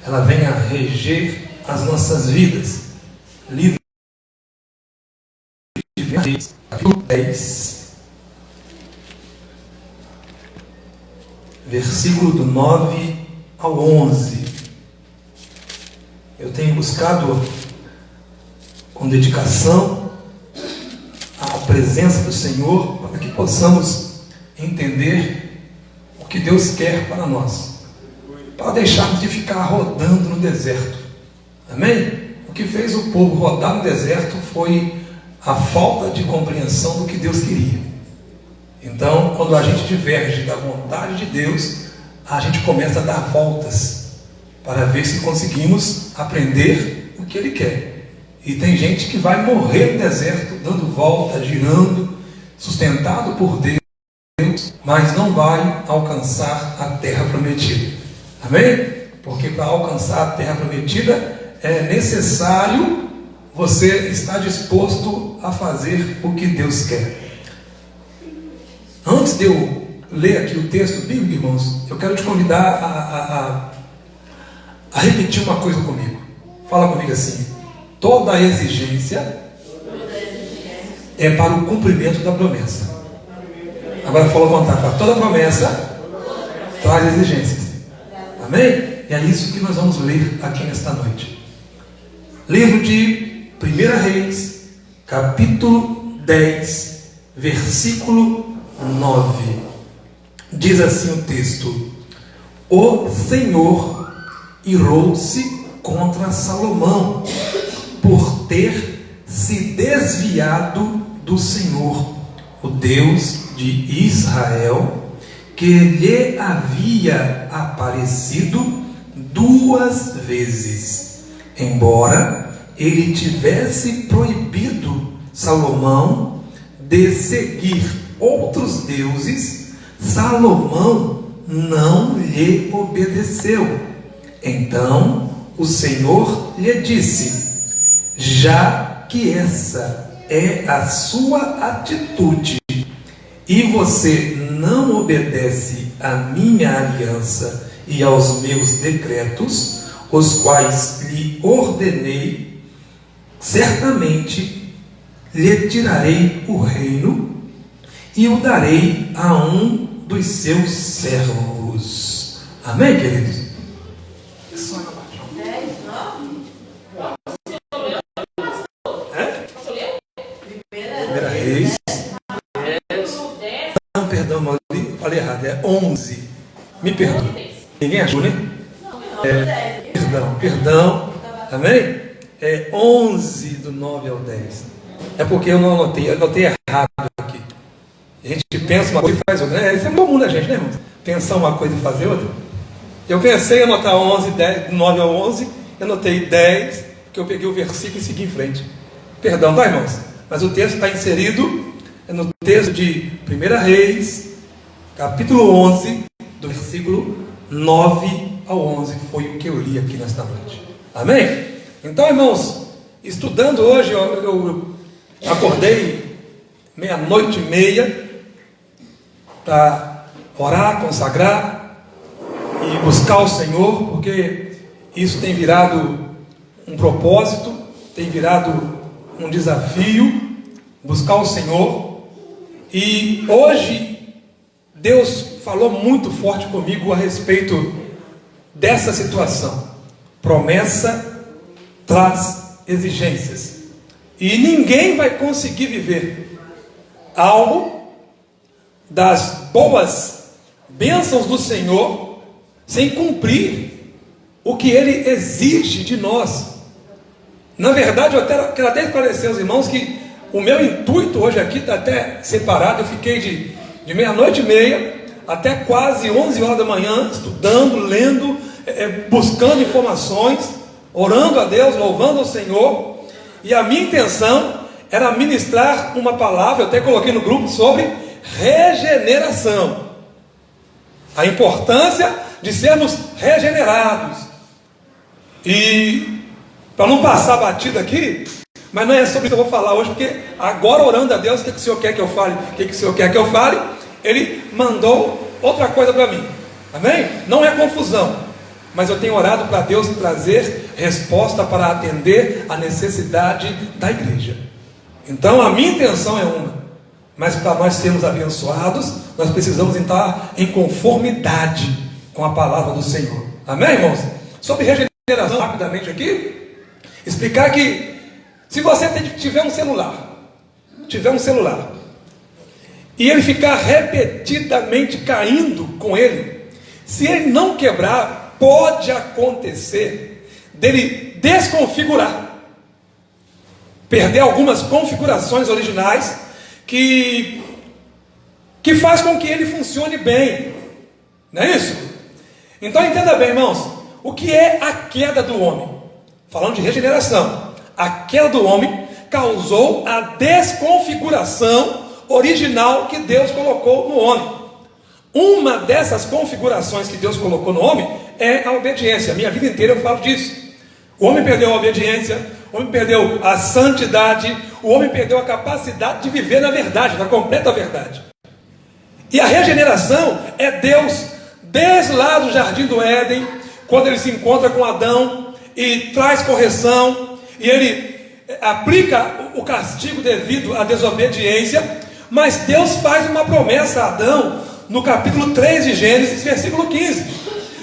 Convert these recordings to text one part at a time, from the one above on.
ela venha reger as nossas vidas. Livro de Reis, capítulo 10, versículo do 9 ao 11. Eu tenho buscado com dedicação a presença do Senhor para que possamos entender o que Deus quer para nós, para deixarmos de ficar rodando no deserto. Amém? O que fez o povo rodar no deserto foi a falta de compreensão do que Deus queria. Então, quando a gente diverge da vontade de Deus, a gente começa a dar voltas para ver se conseguimos aprender o que Ele quer. E tem gente que vai morrer no deserto, dando volta, girando, sustentado por Deus, mas não vai alcançar a terra prometida. Amém? Porque para alcançar a terra prometida é necessário você estar disposto a fazer o que Deus quer. Antes de eu ler aqui o texto bíblico, irmãos, eu quero te convidar a repetir uma coisa comigo. Fala comigo assim: toda exigência é para o cumprimento da promessa. Agora fala ao contrário: toda promessa traz exigências. Amém? E é isso que nós vamos ler aqui nesta noite. Livro de 1 Reis, capítulo 10, versículo 9. Diz assim o texto: o Senhor irou-se contra Salomão por ter se desviado do Senhor, o Deus de Israel, que lhe havia aparecido 2 vezes. Embora ele tivesse proibido Salomão de seguir outros deuses, Salomão não lhe obedeceu. Então o Senhor lhe disse: já que essa é a sua atitude e você não obedece à minha aliança e aos meus decretos, os quais lhe ordenei, certamente lhe tirarei o reino e o darei a um dos seus servos. Amém, queridos? Primeira Reis. Não, perdão, falei errado, é 11. Me perdoe. Ninguém achou, né? Perdão. Amém? É 11 do 9 ao 10. É porque eu não anotei, eu anotei errado aqui. A gente pensa uma coisa e faz outra. Isso é comum da gente, né, irmãos? Pensar uma coisa e fazer outra. Eu pensei em anotar 11, 10, do 9 ao 11, eu anotei 10, porque eu peguei o versículo e segui em frente. Perdão, tá, irmãos? Mas o texto está inserido no texto de 1 Reis, capítulo 11, do versículo 9 ao 11. Foi o que eu li aqui nesta noite. Amém? Então, irmãos, estudando hoje, eu acordei 00:30 para orar, consagrar e buscar o Senhor, porque isso tem virado um propósito, tem virado um desafio, buscar o Senhor. E hoje Deus falou muito forte comigo a respeito dessa situação. Promessa traz exigências, e ninguém vai conseguir viver algo das boas bênçãos do Senhor sem cumprir o que Ele exige de nós. Na verdade, eu quero até esclarecer aos irmãos que o meu intuito hoje aqui está até separado. Eu fiquei de 00:30 até quase 11 horas da manhã, estudando, lendo, buscando informações, orando a Deus, louvando ao Senhor. E a minha intenção era ministrar uma palavra, eu até coloquei no grupo, sobre regeneração. A importância de sermos regenerados. E para não passar batido aqui, mas não é sobre isso que eu vou falar hoje, porque agora, orando a Deus, o que o Senhor quer que eu fale? O que o Senhor quer que eu fale? Ele mandou outra coisa para mim. Amém? Não é confusão, mas eu tenho orado para Deus trazer resposta para atender a necessidade da igreja. Então a minha intenção é uma, mas para nós sermos abençoados, nós precisamos estar em conformidade com a palavra do Senhor. Amém, irmãos? Sobre regeneração, rapidamente aqui, explicar que se você tiver um celular, e ele ficar repetidamente caindo com ele, se ele não quebrar, pode acontecer dele desconfigurar, perder algumas configurações originais que faz com que ele funcione bem, não é isso? Então entenda bem, irmãos, o que é a queda do homem? Falando de regeneração, a queda do homem causou a desconfiguração original que Deus colocou no homem. Uma dessas configurações que Deus colocou no homem é a obediência. A minha vida inteira eu falo disso. O homem perdeu a obediência, o homem perdeu a santidade, o homem perdeu a capacidade de viver na verdade, na completa verdade. E a regeneração é Deus, desde lá do jardim do Éden, quando ele se encontra com Adão e traz correção, e ele aplica o castigo devido à desobediência, mas Deus faz uma promessa a Adão, no capítulo 3 de Gênesis, versículo 15,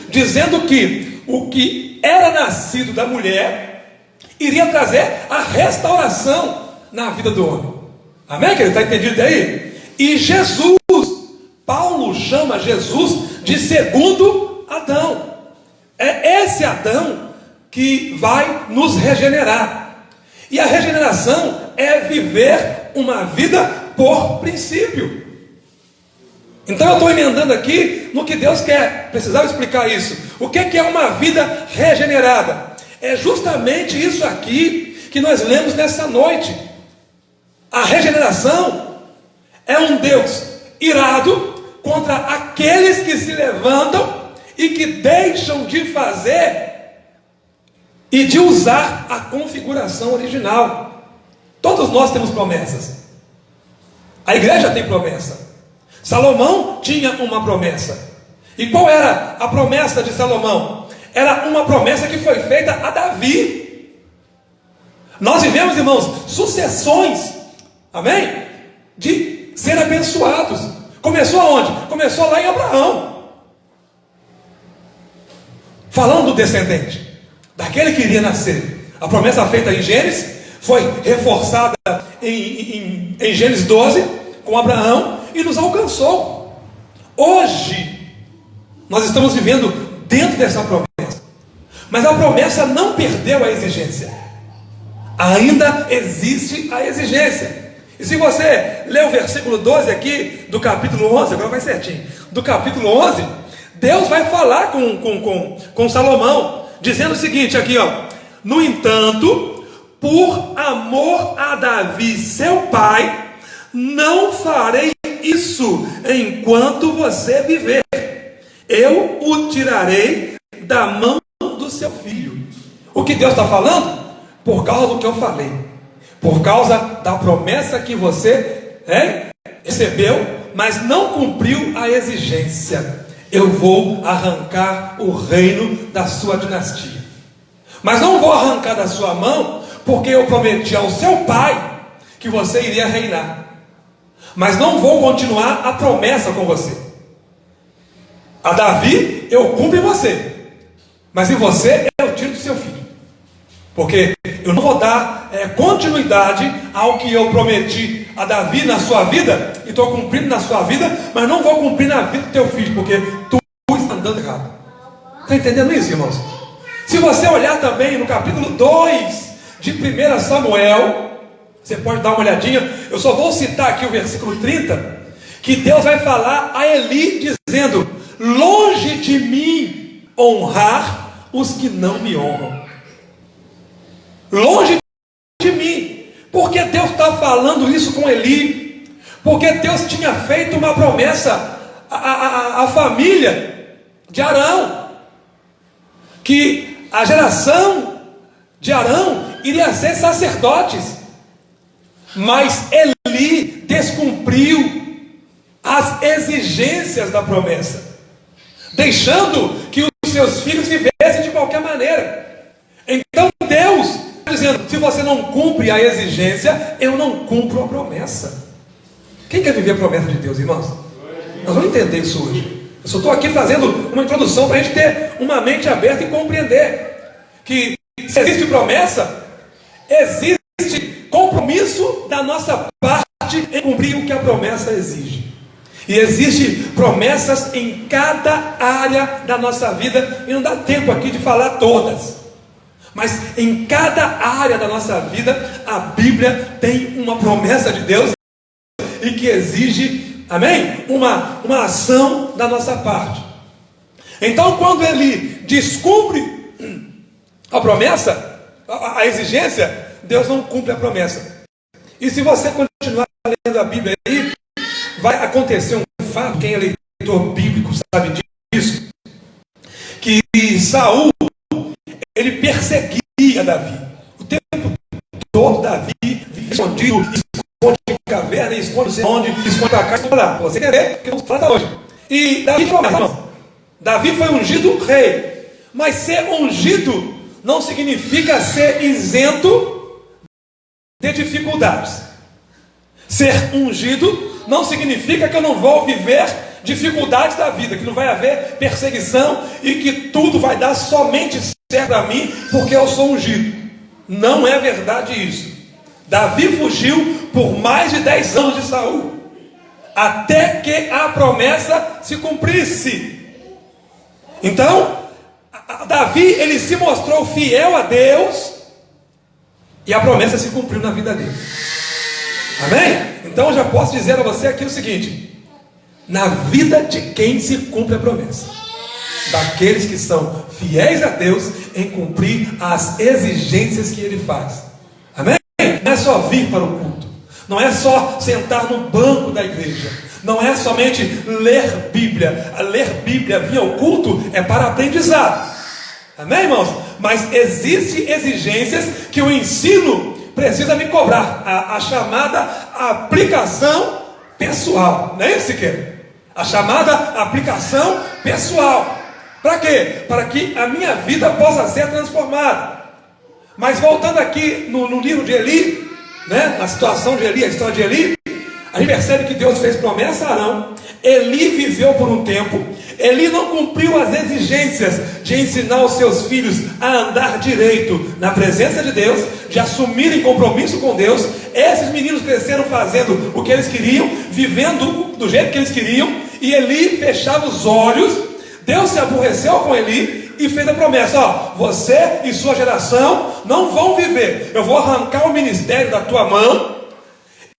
dizendo que o que era nascido da mulher iria trazer a restauração na vida do homem. Amém, querido? Está entendido aí? E Jesus, Paulo chama Jesus de segundo Adão. É esse Adão que vai nos regenerar. E a regeneração é viver uma vida por princípio. Então eu estou emendando aqui no que Deus quer. Precisava explicar isso. O que é uma vida regenerada? É justamente isso aqui que nós lemos nessa noite. A regeneração é um Deus irado contra aqueles que se levantam e que deixam de fazer e de usar a configuração original. Todos nós temos promessas. A igreja tem promessa. Salomão tinha uma promessa. E qual era a promessa de Salomão? Era uma promessa que foi feita a Davi. Nós vivemos, irmãos, sucessões, amém? De ser abençoados. Começou aonde? Começou lá em Abraão. Falando do descendente, daquele que iria nascer. A promessa feita em Gênesis foi reforçada em Gênesis 12 com Abraão e nos alcançou. Hoje nós estamos vivendo dentro dessa promessa, mas a promessa não perdeu a exigência. Ainda existe a exigência. E se você ler o versículo 12 aqui do capítulo 11, agora vai certinho, do capítulo 11, Deus vai falar com Salomão, dizendo o seguinte aqui, ó: no entanto, por amor a Davi, seu pai, não farei isso enquanto você viver. Eu o tirarei da mão do seu filho. O que Deus está falando? Por causa do que eu falei, por causa da promessa que você recebeu, mas não cumpriu a exigência. Eu vou arrancar o reino da sua dinastia, mas não vou arrancar da sua mão, porque eu prometi ao seu pai que você iria reinar. Mas não vou continuar a promessa com você. A Davi eu cumpro em você, mas em você eu tiro do seu filho, porque eu não vou dar continuidade ao que eu prometi a Davi na sua vida, e estou cumprindo na sua vida, mas não vou cumprir na vida do teu filho, porque tu está andando errado. Está entendendo isso, irmãos? Se você olhar também no capítulo 2 de 1 Samuel, você pode dar uma olhadinha. Eu só vou citar aqui o versículo 30, que Deus vai falar a Eli dizendo: longe de mim honrar os que não me honram. Longe de mim. Porque Deus está falando isso com Eli? Porque Deus tinha feito uma promessa à família de Arão, que a geração de Arão iria ser sacerdotes. Mas Eli descumpriu as exigências da promessa, deixando que os seus filhos vivessem de qualquer maneira. Então Deus está dizendo: se você não cumpre a exigência, eu não cumpro a promessa. Quem quer viver a promessa de Deus, irmãos? Nós vamos entender isso hoje. Eu só estou aqui fazendo uma introdução para a gente ter uma mente aberta e compreender que se existe promessa, existe compromisso da nossa parte em cumprir o que a promessa exige. E existem promessas em cada área da nossa vida, e não dá tempo aqui de falar todas, mas em cada área da nossa vida, a Bíblia tem uma promessa de Deus, e que exige, amém? Uma ação da nossa parte. Então, quando ele descumpre a promessa, a exigência, Deus não cumpre a promessa. E se você continuar lendo a Bíblia aí, vai acontecer um fato, quem é leitor bíblico sabe disso, que Saul, ele perseguia Davi. O tempo todo Davi vivia escondido, esconde em caverna, esconde onde, esconde para cá, esconde lá. Você entender que eu vou falar hoje. E Davi foi ungido rei, mas ser ungido não significa ser isento de dificuldades. Ser ungido não significa que eu não vou viver dificuldades da vida, que não vai haver perseguição e que tudo vai dar somente certo para mim porque eu sou ungido. Não é verdade isso. Davi fugiu por mais de 10 anos de Saul, até que a promessa se cumprisse. Então, Davi, ele se mostrou fiel a Deus, e a promessa se cumpriu na vida dele. Amém? Então eu já posso dizer a você aqui o seguinte: na vida de quem se cumpre a promessa? Daqueles que são fiéis a Deus em cumprir as exigências que Ele faz. Amém? Não é só vir para o culto, não é só sentar no banco da igreja, não é somente ler Bíblia. Ler Bíblia, vir ao culto é para aprendizado. Amém, irmãos? Mas existem exigências que o ensino precisa me cobrar, a chamada aplicação pessoal, não é isso que é? A chamada aplicação pessoal. Para quê? Para que a minha vida possa ser transformada. Mas voltando aqui no livro de Eli, né, na situação de Eli, a história de Eli, a gente percebe que Deus fez promessa a Arão. Eli viveu por um tempo. Eli não cumpriu as exigências de ensinar os seus filhos a andar direito na presença de Deus, de assumirem compromisso com Deus. Esses meninos cresceram fazendo o que eles queriam, vivendo do jeito que eles queriam, e Eli fechava os olhos. Deus se aborreceu com Eli e fez a promessa: ó, você e sua geração não vão viver. Eu vou arrancar o ministério da tua mão,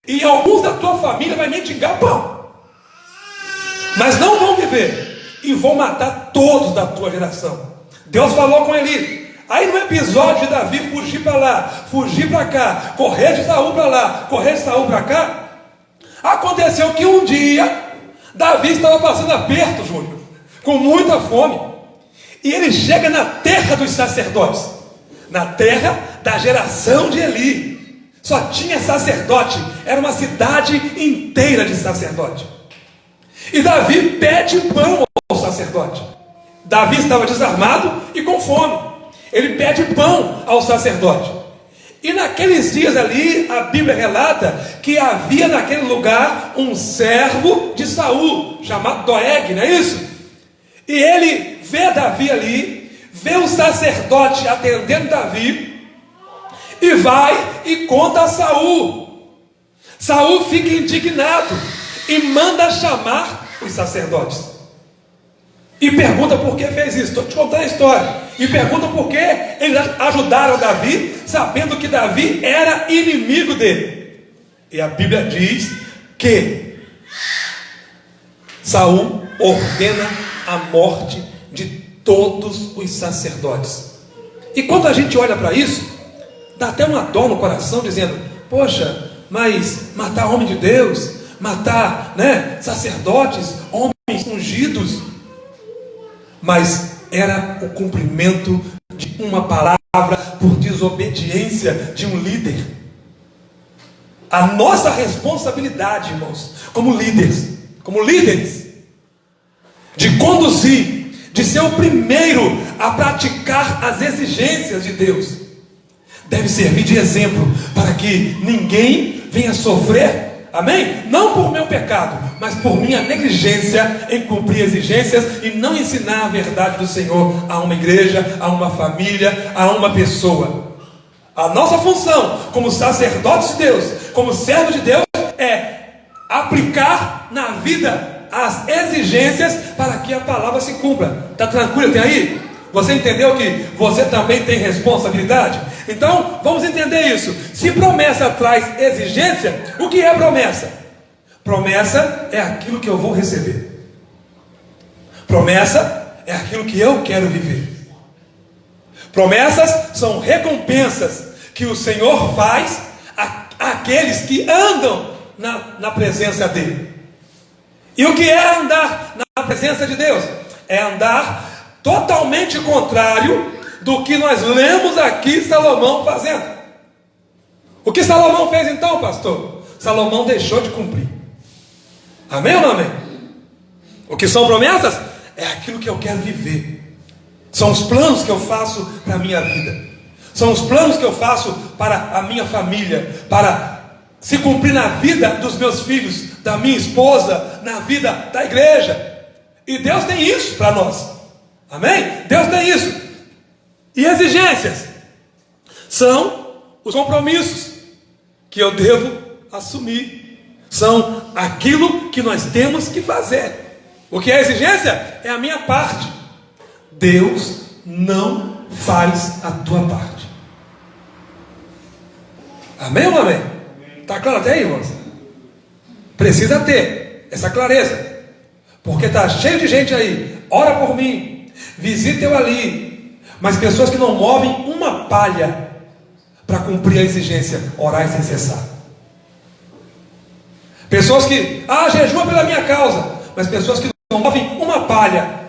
e alguns da tua família vai mendigar pão, mas não vão viver, e vou matar todos da tua geração. Deus falou com Eli. Aí no episódio de Davi fugir para lá, fugir para cá, correr de Saul para lá, correr de Saul para cá, aconteceu que um dia Davi estava passando aperto, Júnior, com muita fome, e ele chega na terra dos sacerdotes, na terra da geração de Eli. Só tinha sacerdote, era uma cidade inteira de sacerdote. E Davi pede pão ao sacerdote. Davi estava desarmado e com fome. Ele pede pão ao sacerdote. E naqueles dias ali, a Bíblia relata que havia naquele lugar um servo de Saul, chamado Doeg, não é isso? E ele vê Davi ali, vê o sacerdote atendendo Davi, e vai e conta a Saul. Saul fica indignado e manda chamar os sacerdotes. E pergunta por que fez isso. Estou te contando a história. E pergunta por que eles ajudaram Davi, sabendo que Davi era inimigo dele. E a Bíblia diz que Saul ordena a morte de todos os sacerdotes. E quando a gente olha para isso, dá até uma dor no coração, dizendo: poxa, mas matar homem de Deus, matar, né, sacerdotes, homens ungidos. Mas era o cumprimento de uma palavra por desobediência de um líder. A nossa responsabilidade, irmãos, como líderes, de conduzir, de ser o primeiro a praticar as exigências de Deus, deve servir de exemplo para que ninguém venha sofrer, amém? Não por meu pecado, mas por minha negligência em cumprir exigências e não ensinar a verdade do Senhor a uma igreja, a uma família, a uma pessoa. A nossa função como sacerdotes de Deus, como servos de Deus, é aplicar na vida as exigências para que a palavra se cumpra. Está tranquilo até aí? Você entendeu que você também tem responsabilidade? Então, vamos entender isso. Se promessa traz exigência, o que é promessa? Promessa é aquilo que eu vou receber. Promessa é aquilo que eu quero viver. Promessas são recompensas que o Senhor faz àqueles que andam na presença dEle. E o que é andar na presença de Deus? É andar totalmente contrário do que nós lemos aqui Salomão fazendo. O que Salomão fez então, pastor? Salomão deixou de cumprir. Amém ou não amém? O que são promessas? É aquilo que eu quero viver. São os planos que eu faço para a minha vida. São os planos que eu faço para a minha família, para se cumprir na vida dos meus filhos, da minha esposa, na vida da igreja. E Deus tem isso para nós. Amém? Deus tem isso. E exigências são os compromissos que eu devo assumir. São aquilo que nós temos que fazer. O que é exigência? É a minha parte. Deus não faz a tua parte. Amém ou não amém? Está claro até aí, irmãos? Precisa ter essa clareza, porque está cheio de gente aí. Ora por mim, visita eu ali, mas pessoas que não movem uma palha para cumprir a exigência, orar sem cessar. Pessoas que, jejua pela minha causa, mas pessoas que não movem uma palha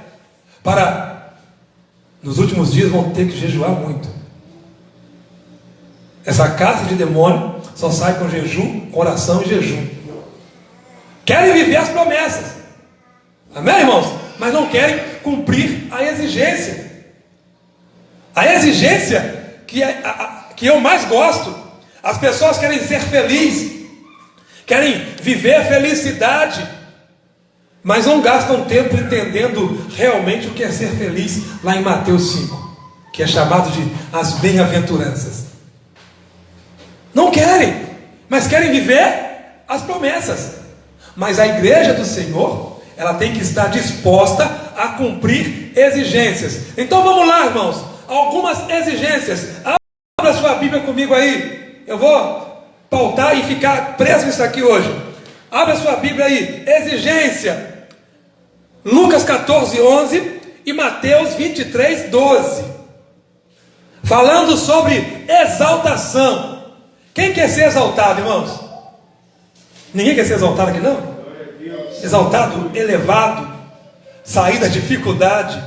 para, nos últimos dias vão ter que jejuar muito. Essa caça de demônio só sai com jejum, oração e jejum. Querem viver as promessas, amém, irmãos? Mas não querem cumprir a exigência. A exigência que eu mais gosto. As pessoas querem ser felizes, querem viver a felicidade, mas não gastam tempo entendendo realmente o que é ser feliz, lá em Mateus 5, que é chamado de as bem-aventuranças. Não querem, mas querem viver as promessas. Mas a igreja do Senhor, ela tem que estar disposta a cumprir exigências. Então vamos lá, irmãos, algumas exigências. Abra sua Bíblia comigo aí. Eu vou pautar e ficar preso nisso aqui hoje. Abra sua Bíblia aí. Exigência. Lucas 14, 11 e Mateus 23, 12. Falando sobre exaltação. Quem quer ser exaltado, irmãos? Ninguém quer ser exaltado aqui, não? Exaltado, elevado, sair da dificuldade.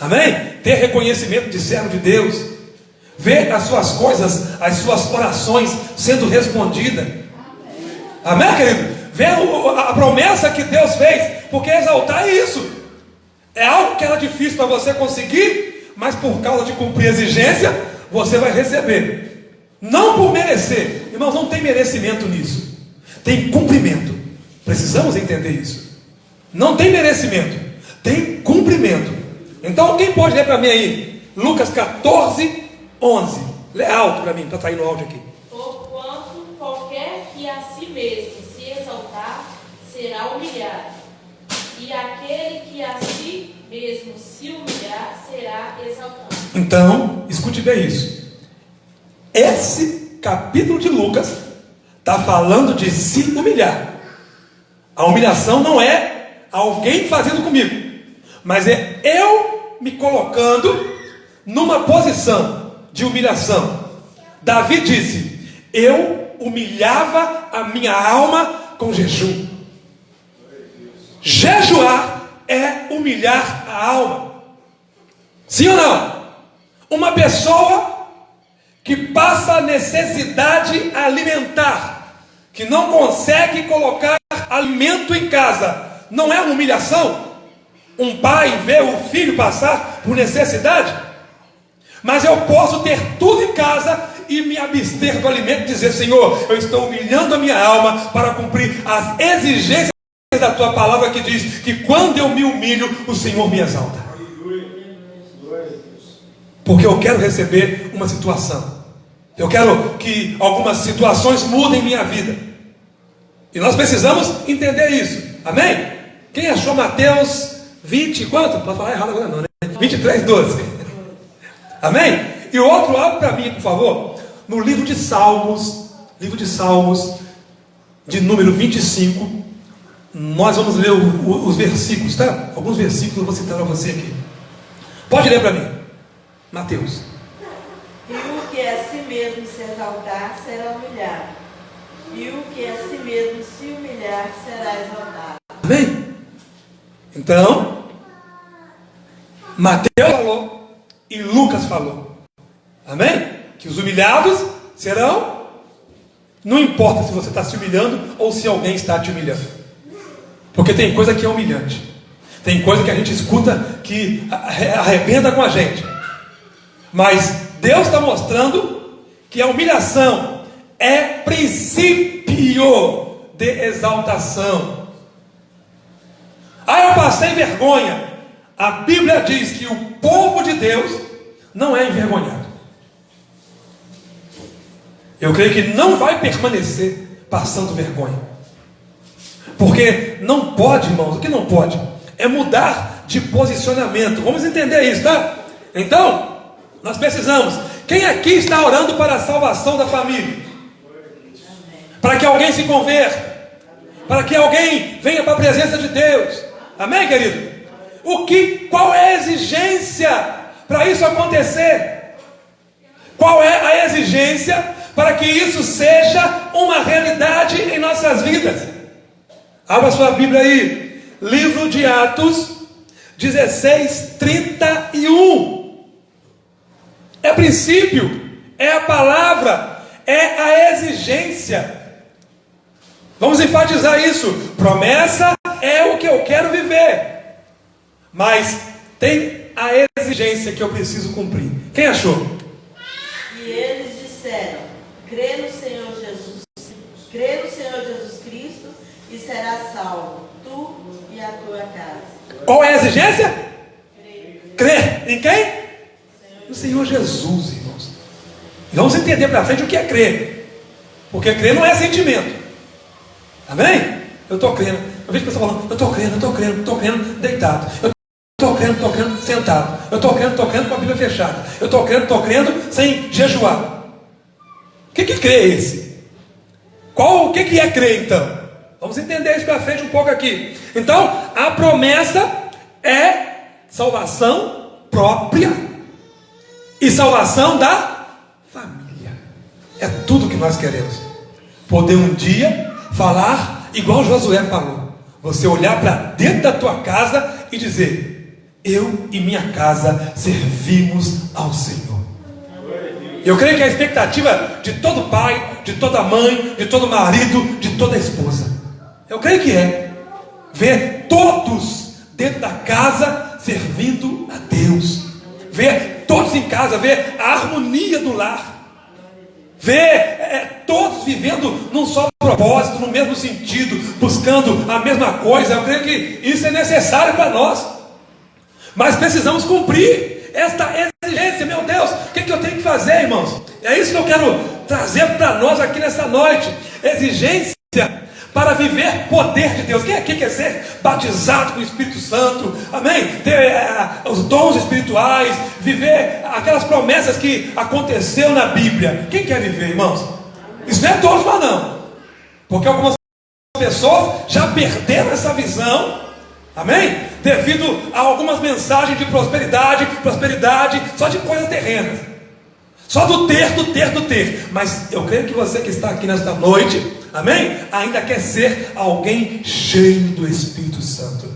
Amém? Ter reconhecimento de servo de Deus. Ver as suas coisas, as suas orações sendo respondidas. Amém, querido? Ver a promessa que Deus fez. Porque exaltar é isso. É algo que era difícil para você conseguir, mas por causa de cumprir a exigência, você vai receber. Não por merecer. Irmãos, não tem merecimento nisso. Tem cumprimento. Precisamos entender isso. Não tem merecimento, tem cumprimento. Então alguém pode ler para mim aí Lucas 14, 11. Lê alto para mim, para sair no áudio aqui. Porquanto qualquer que a si mesmo se exaltar será humilhado, e aquele que a si mesmo se humilhar será exaltado. Então, escute bem isso. Esse capítulo de Lucas está falando de se humilhar. A humilhação não é alguém fazendo comigo, mas é eu me colocando numa posição de humilhação. Davi disse: eu humilhava a minha alma com jejum. Jejuar é humilhar a alma. Sim ou não? Uma pessoa que passa necessidade alimentar, que não consegue colocar alimento em casa, não é uma humilhação? um pai vê o filho passar por necessidade, mas eu posso ter tudo em casa e me abster do alimento e dizer: Senhor, eu estou humilhando a minha alma para cumprir as exigências da tua palavra, que diz que quando eu me humilho, o Senhor me exalta. Porque eu quero receber uma situação, eu quero que algumas situações mudem minha vida, e nós precisamos entender isso. Amém? Quem achou Mateus 20, quanto? Pode falar errado agora não, né? 23, 12. Amém? E o outro, abre para mim, por favor, no livro de Salmos, de número 25. Nós vamos ler os versículos, tá? Alguns versículos eu vou citar para você aqui. Pode ler para mim. Mateus. E o que a si mesmo se exaltar será humilhado, e o que a si mesmo se humilhar será exaltado. Amém? Então, Mateus falou e Lucas falou. Amém? Que os humilhados serão. Não importa se você está se humilhando ou se alguém está te humilhando. Porque tem coisa que é humilhante. Tem coisa que a gente escuta que arrebenta com a gente. Mas Deus está mostrando que a humilhação é princípio de exaltação. Eu passei vergonha. A Bíblia diz que o povo de Deus não é envergonhado. Eu creio que não vai permanecer passando vergonha. Porque não pode, irmãos, o que não pode é mudar de posicionamento. Vamos entender isso, tá? Então, nós precisamos. Quem aqui está orando para a salvação da família? Para que alguém se converta, para que alguém venha para a presença de Deus. Amém, querido? Qual é a exigência para isso acontecer? Qual é a exigência para que isso seja uma realidade em nossas vidas? Abra sua Bíblia aí, livro de Atos 16, 31. É princípio, é a palavra, é a exigência. Vamos enfatizar isso. Promessa é o que eu quero viver, mas tem a exigência que eu preciso cumprir. Quem achou? E eles disseram: crê no Senhor Jesus Cristo e serás salvo, tu e a tua casa. Qual é a exigência? Crer em quem? No Senhor Jesus, irmãos. E vamos entender para frente o que é crer. Porque crer não é sentimento. Amém? Eu estou crendo. Eu vejo pessoas falando: eu estou crendo, deitado. Eu estou crendo, sentado. Eu estou crendo com a Bíblia fechada. Eu estou crendo sem jejuar. O que crer é esse? O que é crer então? Vamos entender isso para frente um pouco aqui. Então, a promessa é salvação própria e salvação da família. É tudo que nós queremos. Poder um dia falar igual Josué falou. Você olhar para dentro da tua casa e dizer: eu e minha casa servimos ao Senhor. Eu creio que a expectativa de todo pai, de toda mãe, de todo marido, de toda esposa, eu creio que é ver todos dentro da casa servindo a Deus, ver todos em casa, ver a harmonia do lar, ver todos vivendo num só propósito, no mesmo sentido, buscando a mesma coisa. Eu creio que isso é necessário para nós, mas precisamos cumprir esta exigência. Meu Deus, o que eu tenho que fazer, irmãos? É isso que eu quero trazer para nós aqui nessa noite. Exigência para viver poder de Deus. Quem aqui quer ser batizado com o Espírito Santo? Amém? Ter os dons espirituais, viver aquelas promessas que aconteceu na Bíblia. Quem quer viver, irmãos? Isso não é todos, mas não. Porque algumas pessoas já perderam essa visão. Amém? Devido a algumas mensagens de prosperidade, só de coisas terrenas, só do ter. Mas eu creio que você que está aqui nesta noite, amém? Ainda quer ser alguém cheio do Espírito Santo.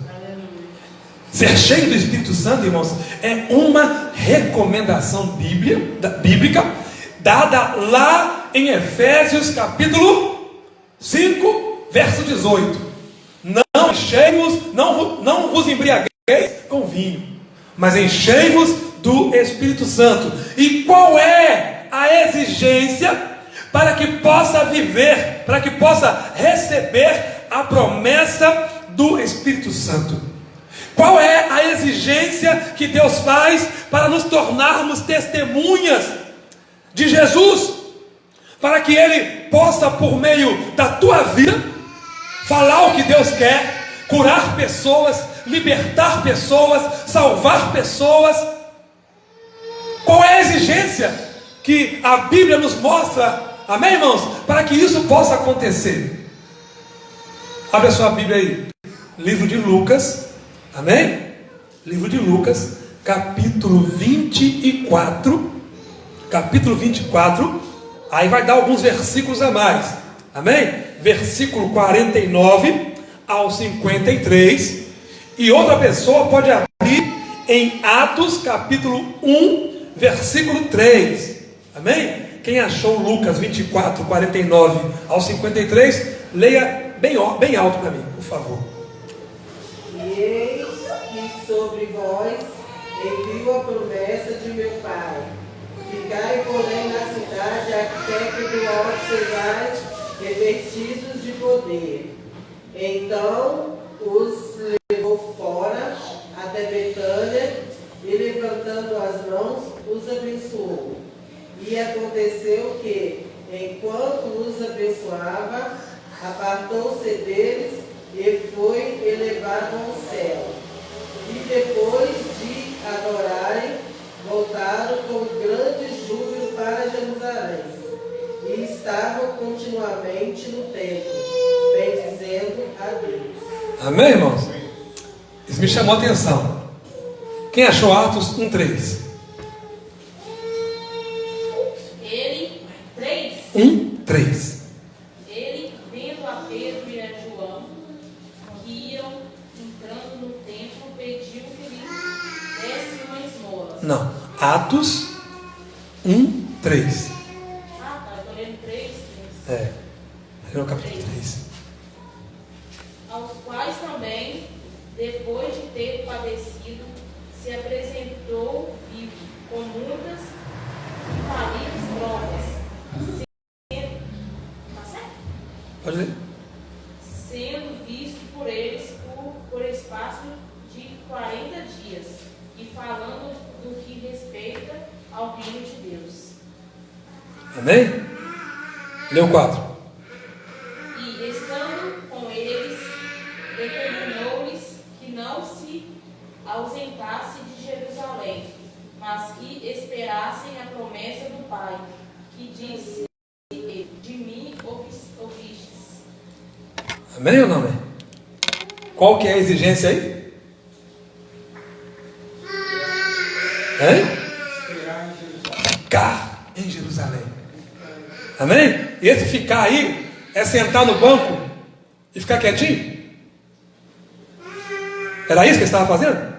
Ser cheio do Espírito Santo, irmãos, é uma recomendação bíblica dada lá em Efésios capítulo 5, verso 18. Não cheios, não vos embriagueis vinho, mas enchei-vos do Espírito Santo. E qual é a exigência para que possa viver, para que possa receber a promessa do Espírito Santo? Qual é a exigência que Deus faz para nos tornarmos testemunhas de Jesus? Para que Ele possa, por meio da tua vida, falar o que Deus quer, curar pessoas, libertar pessoas, salvar pessoas. Qual é a exigência que a Bíblia nos mostra, amém, irmãos? Para que isso possa acontecer. Abre a sua Bíblia aí, livro de Lucas, amém? Livro de Lucas, capítulo 24, aí vai dar alguns versículos a mais, amém? Versículo 49 ao 53, e outra pessoa pode abrir em Atos, capítulo 1, versículo 3, amém? Quem achou Lucas 24, 49 ao 53, leia bem alto para mim, por favor. E eis que sobre vós envio a promessa de meu Pai. Ficai, porém, na cidade até que do alto sejais revestidos de poder. Então os levou fora até Betânia e, levantando as mãos, os abençoou. E aconteceu que, enquanto os abençoava, apartou-se deles e foi elevado ao céu. E depois de adorarem, voltaram com grande júbilo para Jerusalém. E estavam continuamente no templo, bendizendo a Deus. Amém, irmãos? Isso me chamou a atenção. Quem achou Atos 1:3? Ele, 3. 1:3. Ele, vendo a Pedro e a João, que iam entrando no templo, pediu que lhe desse uma esmola. Não, Atos 1:3. Ah, tá, eu tô lendo 3. É o capítulo 3. Aos quais também, depois de ter padecido, se apresentou vivo, com muitas e falíveis provas, tá certo? Pode ler? Sendo visto por eles por espaço de 40 dias, e falando do que respeita ao reino de Deus. Amém? Leu 4. E estando com eles, determinou-lhes que não se ausentasse de Jerusalém, mas que esperassem a promessa do Pai, que disse: de mim ouvistes. Amém ou não amém? Qual que é a exigência aí? Hein? Ficar em Jerusalém. Amém? E esse ficar aí é sentar no banco e ficar quietinho? Era isso que eles estavam fazendo?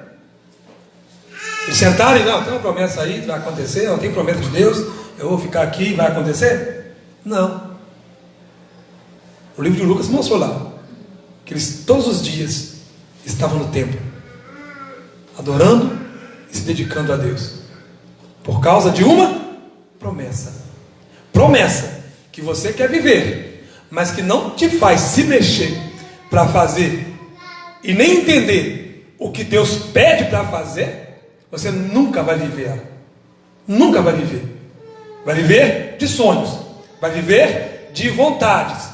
Eles sentaram e não, tem uma promessa aí, vai acontecer, não tem promessa de Deus, eu vou ficar aqui, vai acontecer? Não. O livro de Lucas mostrou lá que eles todos os dias estavam no templo, adorando e se dedicando a Deus, por causa de uma promessa. Promessa que você quer viver, mas que não te faz se mexer para fazer e nem entender o que Deus pede para fazer. Você nunca vai viver ela. Nunca vai viver. Vai viver de sonhos. Vai viver de vontades.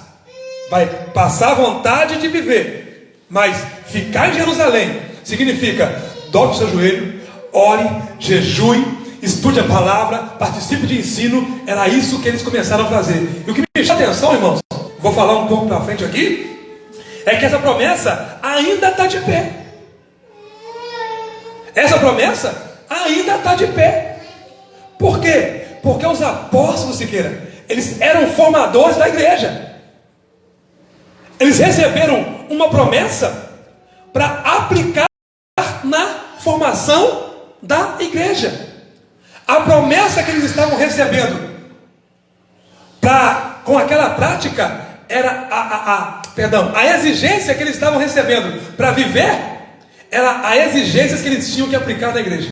Vai passar a vontade de viver. Mas ficar em Jerusalém significa: dobre o seu joelho, ore, jejue, estude a palavra, participe de ensino. Era isso que eles começaram a fazer. E o que me chama a atenção, irmãos, vou falar um pouco para frente aqui, é que essa promessa ainda está de pé. Essa promessa ainda está de pé. Por quê? Porque os apóstolos, Siqueira, eles eram formadores da igreja. Eles receberam uma promessa para aplicar na formação da igreja. A promessa que eles estavam recebendo com aquela prática era a exigência que eles estavam recebendo para viver era as exigências que eles tinham que aplicar na igreja.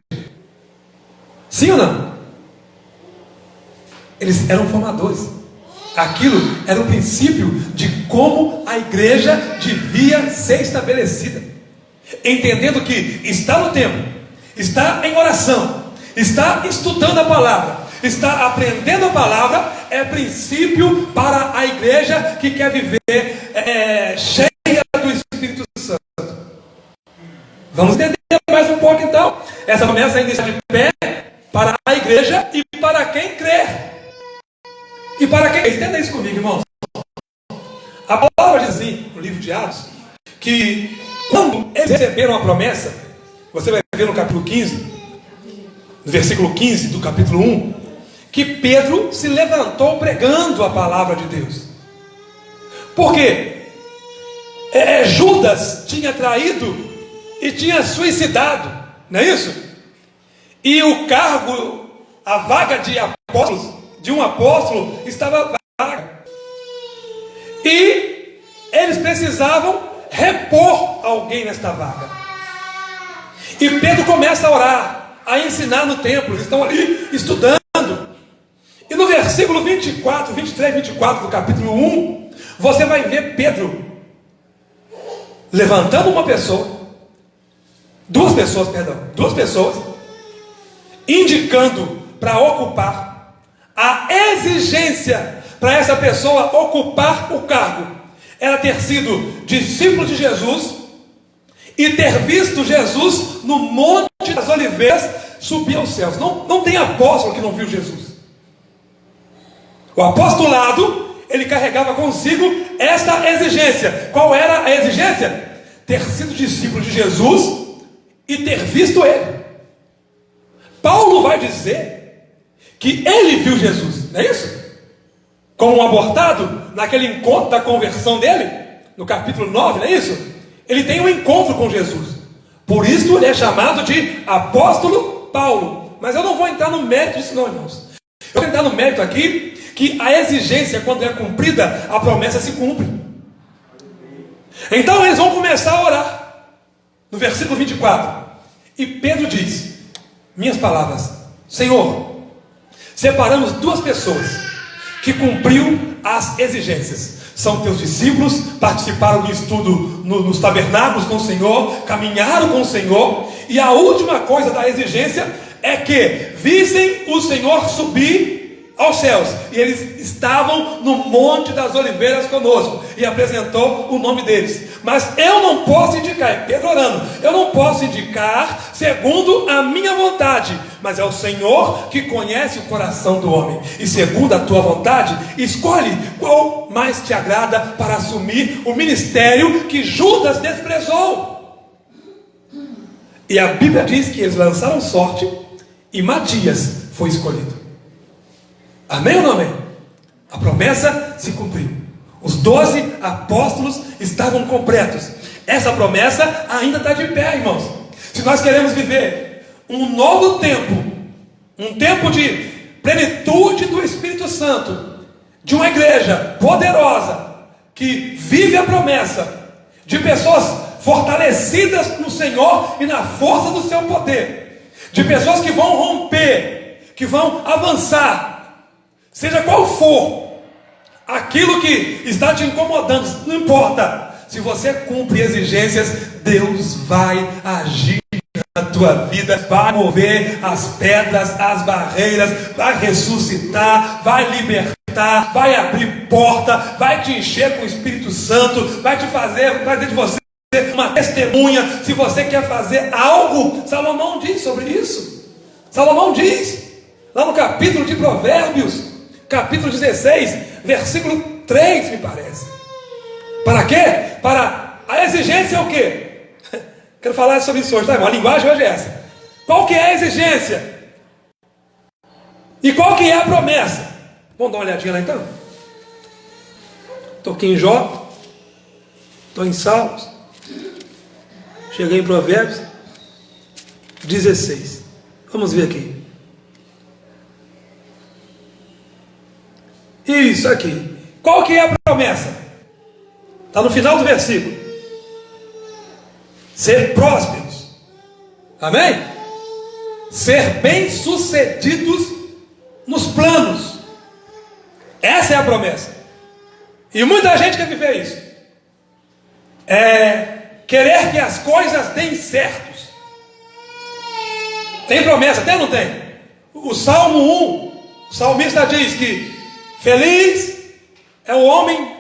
Sim ou não? Eles eram formadores. Aquilo era o princípio de como a igreja devia ser estabelecida. Entendendo que está no templo, está em oração, está estudando a palavra, está aprendendo a palavra, é princípio para a igreja que quer viver cheia do Espírito Santo. Vamos entender mais um pouco então. Essa promessa ainda está de pé para a igreja e para quem crê. E para quem... Entenda isso comigo, irmãos. A palavra diz assim, no livro de Atos, que quando eles receberam a promessa, você vai ver no capítulo 15, no versículo 15 do capítulo 1, que Pedro se levantou pregando a palavra de Deus. Por quê? Judas tinha traído e tinha suicidado, não é isso? E o cargo, a vaga de apóstolos, de um apóstolo, estava vaga. E eles precisavam repor alguém nesta vaga. E Pedro começa a orar, a ensinar no templo. Eles estão ali estudando. E no versículo 24, 23, 24 do capítulo 1, você vai ver Pedro levantando uma pessoa, duas pessoas, indicando para ocupar. A exigência para essa pessoa ocupar o cargo era ter sido discípulo de Jesus e ter visto Jesus no Monte das Oliveiras subir aos céus. Não tem apóstolo que não viu Jesus. O apostolado, ele carregava consigo esta exigência. Qual era a exigência? Ter sido discípulo de Jesus e ter visto ele. Paulo vai dizer que ele viu Jesus, não é isso? Como um abortado, naquele encontro da conversão dele, no capítulo 9, não é isso? Ele tem um encontro com Jesus. Por isso ele é chamado de apóstolo Paulo. Mas eu não vou entrar no mérito disso não, irmãos. Eu vou entrar no mérito aqui, que a exigência, quando é cumprida, a promessa se cumpre. Então eles vão começar a orar. No versículo 24. E Pedro diz, minhas palavras, Senhor, separamos duas pessoas que cumpriu as exigências. São teus discípulos, participaram do estudo nos tabernáculos com o Senhor, caminharam com o Senhor, e a última coisa da exigência é que vissem o Senhor subir aos céus, e eles estavam no Monte das Oliveiras conosco, e apresentou o nome deles. Mas eu não posso indicar, Pedro orando, eu não posso indicar segundo a minha vontade, mas é o Senhor que conhece o coração do homem, e segundo a tua vontade, escolhe qual mais te agrada para assumir o ministério que Judas desprezou. E a Bíblia diz que eles lançaram sorte, e Matias foi escolhido. Amém ou não amém? A promessa se cumpriu. Os 12 apóstolos estavam completos. Essa promessa ainda está de pé, irmãos. Se nós queremos viver um novo tempo, um tempo de plenitude do Espírito Santo, de uma igreja poderosa, que vive a promessa, de pessoas fortalecidas no Senhor e na força do seu poder, de pessoas que vão romper, que vão avançar, seja qual for aquilo que está te incomodando, não importa, se você cumpre exigências, Deus vai agir na tua vida, vai mover as pedras, as barreiras, vai ressuscitar, vai libertar, vai abrir porta, vai te encher com o Espírito Santo, vai fazer de você uma testemunha. Se você quer fazer algo, Salomão diz sobre isso. Salomão diz lá no capítulo de Provérbios, capítulo 16, versículo 3, me parece. Para quê? Para a exigência é o quê? Quero falar sobre isso hoje, tá, irmão? A linguagem hoje é essa. Qual que é a exigência? E qual que é a promessa? Vamos dar uma olhadinha lá então? Estou aqui em Jó, estou em Salmos, cheguei em Provérbios 16. Vamos ver aqui. Isso aqui. Qual que é a promessa? Está no final do versículo. Ser prósperos Amém? Ser bem-sucedidos nos planos. Essa é a promessa. E muita gente quer viver isso. Querer que as coisas deem certos. Tem promessa, tem ou não tem? O Salmo 1, o salmista diz que feliz é o homem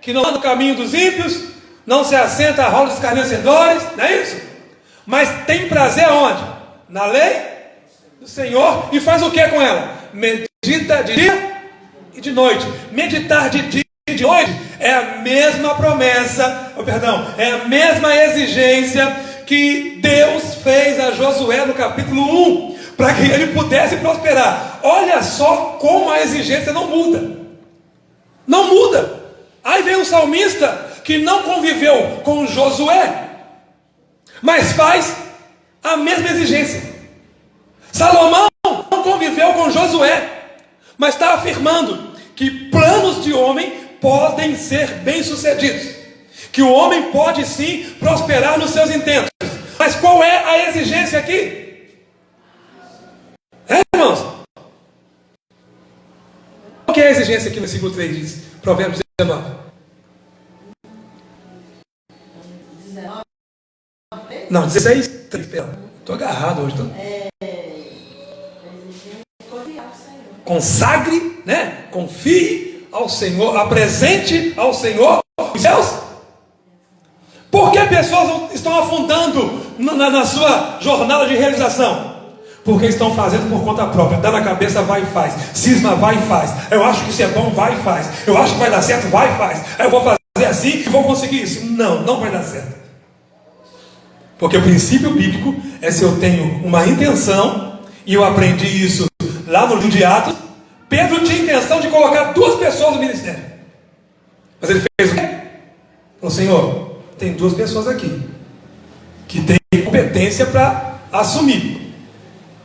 que não anda no caminho dos ímpios, não se assenta à roda dos escarnecedores, não é isso? Mas tem prazer aonde? Na lei do Senhor. E faz o que com ela? Medita de dia e de noite. Meditar de dia e de noite é a mesma promessa, é a mesma exigência que Deus fez a Josué no capítulo 1, para que ele pudesse prosperar. Olha só como a exigência não muda. Não muda. Aí vem um salmista que não conviveu com Josué, mas faz a mesma exigência. Salomão não conviveu com Josué, mas está afirmando que planos de homem podem ser bem-sucedidos, que o homem pode sim prosperar nos seus intentos. Mas qual é a exigência aqui? Irmãos? Qual que é a exigência aqui no versículo 3 diz? Provérbios 19. Não, 16. Estou agarrado hoje. Consagre, né? Confie ao Senhor, apresente ao Senhor os céus. Por que pessoas estão afundando na sua jornada de realização? Porque estão fazendo por conta própria. Dá na cabeça, vai e faz. Cisma, vai e faz. Eu acho que isso é bom, vai e faz. Eu acho que vai dar certo, vai e faz. Eu vou fazer assim e vou conseguir isso. Não, não vai dar certo. Porque o princípio bíblico é: se eu tenho uma intenção, e eu aprendi isso lá no livro de Atos. Pedro tinha intenção de colocar 2 pessoas no ministério, mas ele fez o quê? Falou: Senhor, tem 2 pessoas aqui que têm competência para assumir,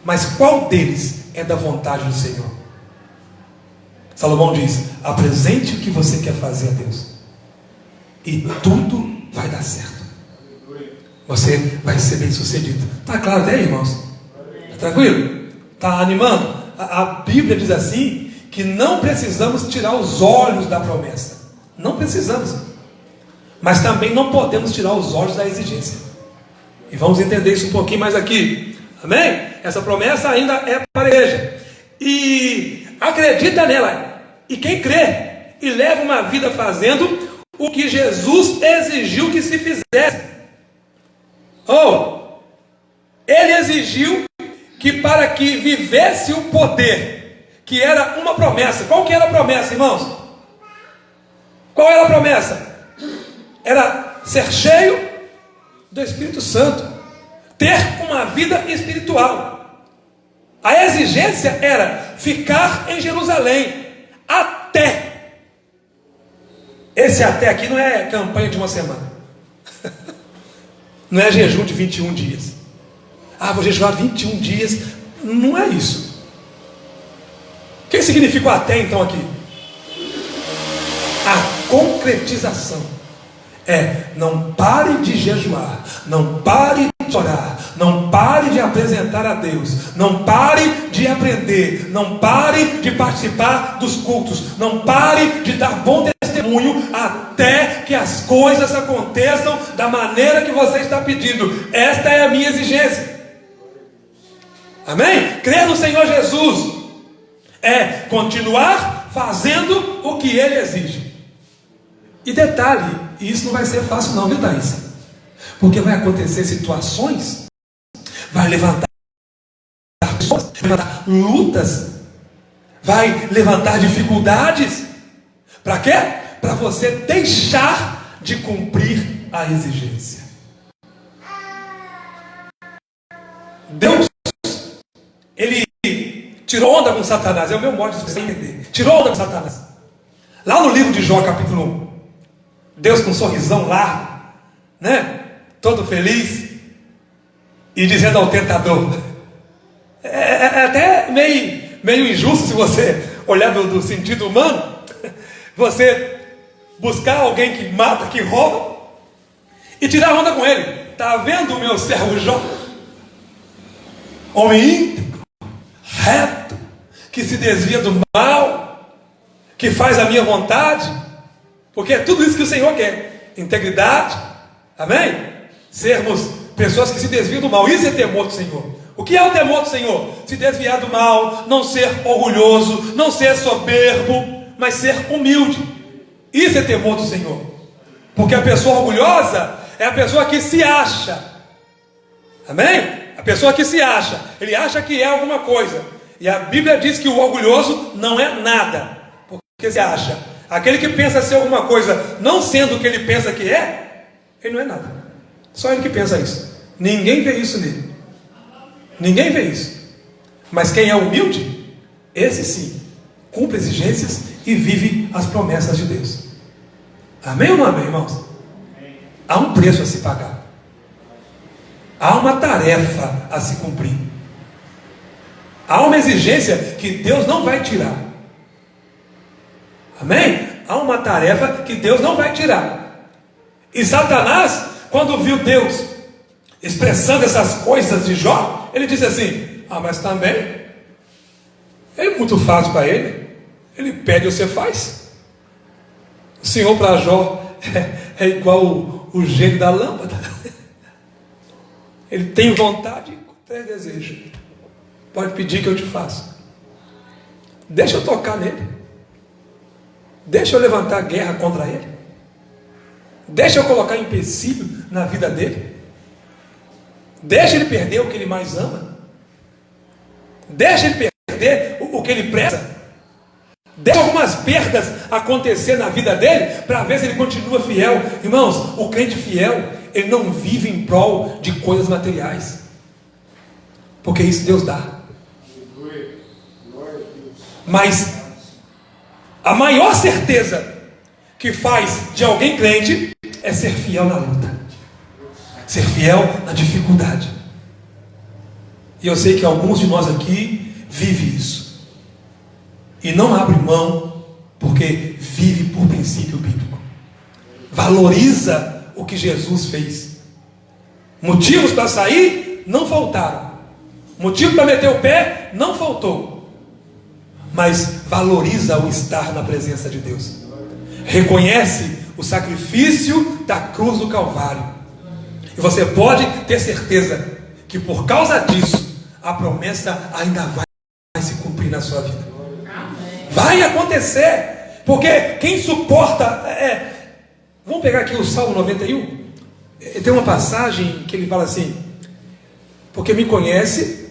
mas qual deles é da vontade do Senhor? Salomão diz: apresente o que você quer fazer a Deus, e tudo vai dar certo. Você vai ser bem sucedido. Está claro até aí, irmãos? Está tranquilo? Está animando? A Bíblia diz assim, que não precisamos tirar os olhos da promessa. Não precisamos. Mas também não podemos tirar os olhos da exigência. E vamos entender isso um pouquinho mais aqui. Amém? Essa promessa ainda é para a igreja. E acredita nela. E quem crê e leva uma vida fazendo o que Jesus exigiu que se fizesse. Ele exigiu que para que vivesse o poder, que era uma promessa. Qual que era a promessa, irmãos? Qual era a promessa? Era ser cheio do Espírito Santo, ter uma vida espiritual. A exigência era ficar em Jerusalém até. Esse até aqui não é campanha de uma semana. Não é jejum de 21 dias. Vou jejuar 21 dias. Não é isso. O que significa o até então aqui? A concretização. Não pare de jejuar, não pare de orar, não pare de apresentar a Deus, não pare de aprender, não pare de participar dos cultos, não pare de dar bom testemunho até que as coisas aconteçam da maneira que você está pedindo. Esta é a minha exigência. Amém? Crer no Senhor Jesus é continuar fazendo o que Ele exige. E detalhe, isso não vai ser fácil não, viu, Thaís? Porque vai acontecer situações, vai levantar pessoas, vai levantar lutas, vai levantar dificuldades. Para quê? Para você deixar de cumprir a exigência. Deus, Ele tirou onda com Satanás. É o meu modo de você entender. Tirou onda com Satanás. Lá no livro de Jó, capítulo 1, Deus com um sorrisão largo, né? Todo feliz, e dizendo ao tentador, é até meio injusto, se você olhar do sentido humano, você buscar alguém que mata, que rouba, e tirar onda com ele. Está vendo o meu servo Jó? homem íntegro, reto, que se desvia do mal, que faz a minha vontade, porque é tudo isso que o Senhor quer: integridade, amém? Sermos pessoas que se desviam do mal. Isso é temor do Senhor. O que é o temor do Senhor? Se desviar do mal, não ser orgulhoso, não ser soberbo, mas ser humilde. Isso é temor do Senhor. Porque a pessoa orgulhosa é a pessoa que se acha, amém? A pessoa que se acha, ele acha que é alguma coisa. E a Bíblia diz que o orgulhoso não é nada, porque se acha. Aquele que pensa ser alguma coisa, não sendo o que ele pensa que é, ele não é nada. Só ele que pensa isso. Ninguém vê isso nele. Ninguém vê isso. Mas quem é humilde, esse sim, cumpre exigências e vive as promessas de Deus. Amém ou não amém, irmãos? Há um preço a se pagar. Há uma tarefa a se cumprir. Há uma exigência que Deus não vai tirar. Amém? Há uma tarefa que Deus não vai tirar. E Satanás, quando viu Deus expressando essas coisas de Jó, ele disse assim: ah, mas também é muito fácil para ele. Ele pede e você faz. O Senhor para Jó é igual o gênio da lâmpada. Ele tem vontade e tem desejo. Pode pedir que eu te faça. Deixa eu tocar nele. Deixa eu levantar guerra contra ele. Deixa eu colocar empecilho na vida dele. Deixa ele perder o que ele mais ama. Deixa ele perder o que ele preza. Deixa algumas perdas acontecer na vida dele, para ver se ele continua fiel. Irmãos, o crente fiel, ele não vive em prol de coisas materiais, porque isso Deus dá. Mas a maior certeza que faz de alguém crente é ser fiel na luta, ser fiel na dificuldade. E eu sei que alguns de nós aqui vivem isso e não abre mão, porque vive por princípio bíblico, valoriza o que Jesus fez. Motivos para sair não faltaram, motivo para meter o pé não faltou, mas valoriza o estar na presença de Deus, reconhece o sacrifício da cruz do Calvário, e você pode ter certeza que por causa disso a promessa ainda vai se cumprir na sua vida. Vai acontecer, porque quem suporta vamos pegar aqui o Salmo 91. Tem uma passagem que ele fala assim: porque me conhece,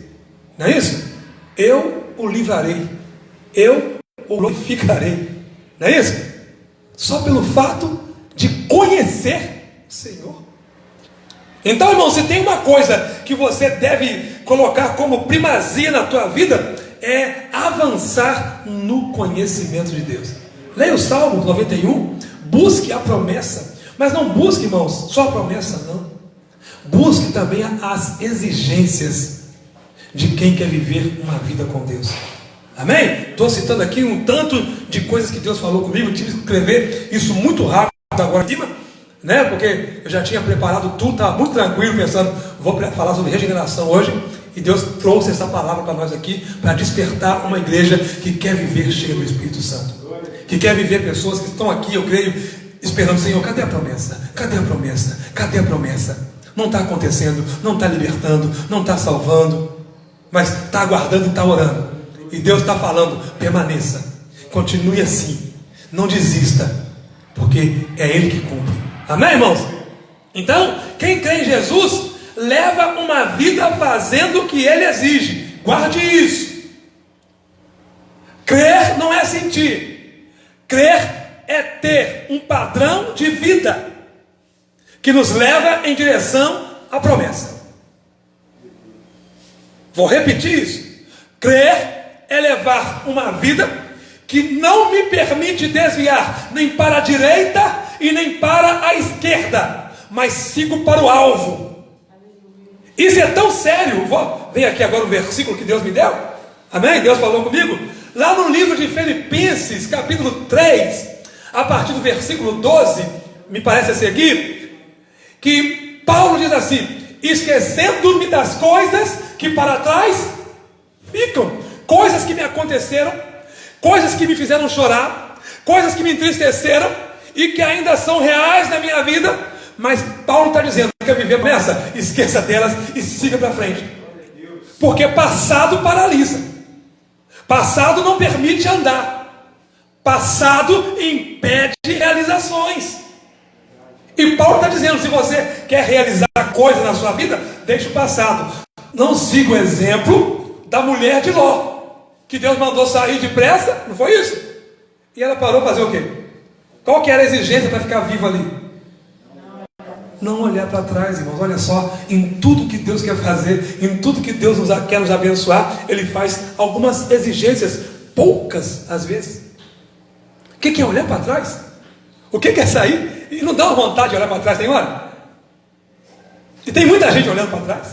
não é isso? Eu o livrarei, eu o glorificarei, não é isso? Só pelo fato de conhecer o Senhor. Então, irmão, se tem uma coisa que você deve colocar como primazia na tua vida, é avançar no conhecimento de Deus. Leia o Salmo 91, busque a promessa, mas não busque, irmãos, só a promessa, não. Busque também as exigências de quem quer viver uma vida com Deus. Amém? Estou citando aqui um tanto de coisas que Deus falou comigo. Tive que escrever isso muito rápido agora em cima, né? Porque eu já tinha preparado tudo, estava muito tranquilo, pensando, vou falar sobre regeneração hoje. E Deus trouxe essa palavra para nós aqui, para despertar uma igreja que quer viver cheia do Espírito Santo, que quer viver pessoas que estão aqui, eu creio, esperando: Senhor, cadê a promessa? Cadê a promessa? Cadê a promessa? Não está acontecendo, não está libertando, não está salvando, mas está aguardando e está orando. E Deus está falando: permaneça, continue assim, não desista, porque é Ele que cumpre. Amém, irmãos? Então, quem crê em Jesus leva uma vida fazendo o que Ele exige. Guarde isso. Crer não é sentir. Crer é ter um padrão de vida que nos leva em direção à promessa. Vou repetir isso. Crer é levar uma vida que não me permite desviar nem para a direita e nem para a esquerda, mas sigo para o alvo. Isso é tão sério. Vem aqui agora o versículo que Deus me deu. Amém? Deus falou comigo. Lá no livro de Filipenses, capítulo 3, a partir do versículo 12, me parece a seguir, que Paulo diz assim: esquecendo-me das coisas que para trás ficam. Coisas que me aconteceram, coisas que me fizeram chorar, coisas que me entristeceram e que ainda são reais na minha vida. Mas Paulo está dizendo: quer viver nessa? Esqueça delas e siga para frente. Porque passado paralisa, passado não permite andar, passado impede realizações. E Paulo está dizendo: se você quer realizar coisa na sua vida, deixe o passado. Não siga o exemplo da mulher de Ló, que Deus mandou sair depressa, não foi isso? E ela parou para fazer o quê? Qual que era a exigência para ficar viva ali? Não olhar para trás, irmãos. Olha só, em tudo que Deus quer fazer, em tudo que Deus quer nos abençoar, Ele faz algumas exigências, poucas às vezes. O que é olhar para trás? O que é sair? E não dá uma vontade de olhar para trás, tem hora? E tem muita gente olhando para trás.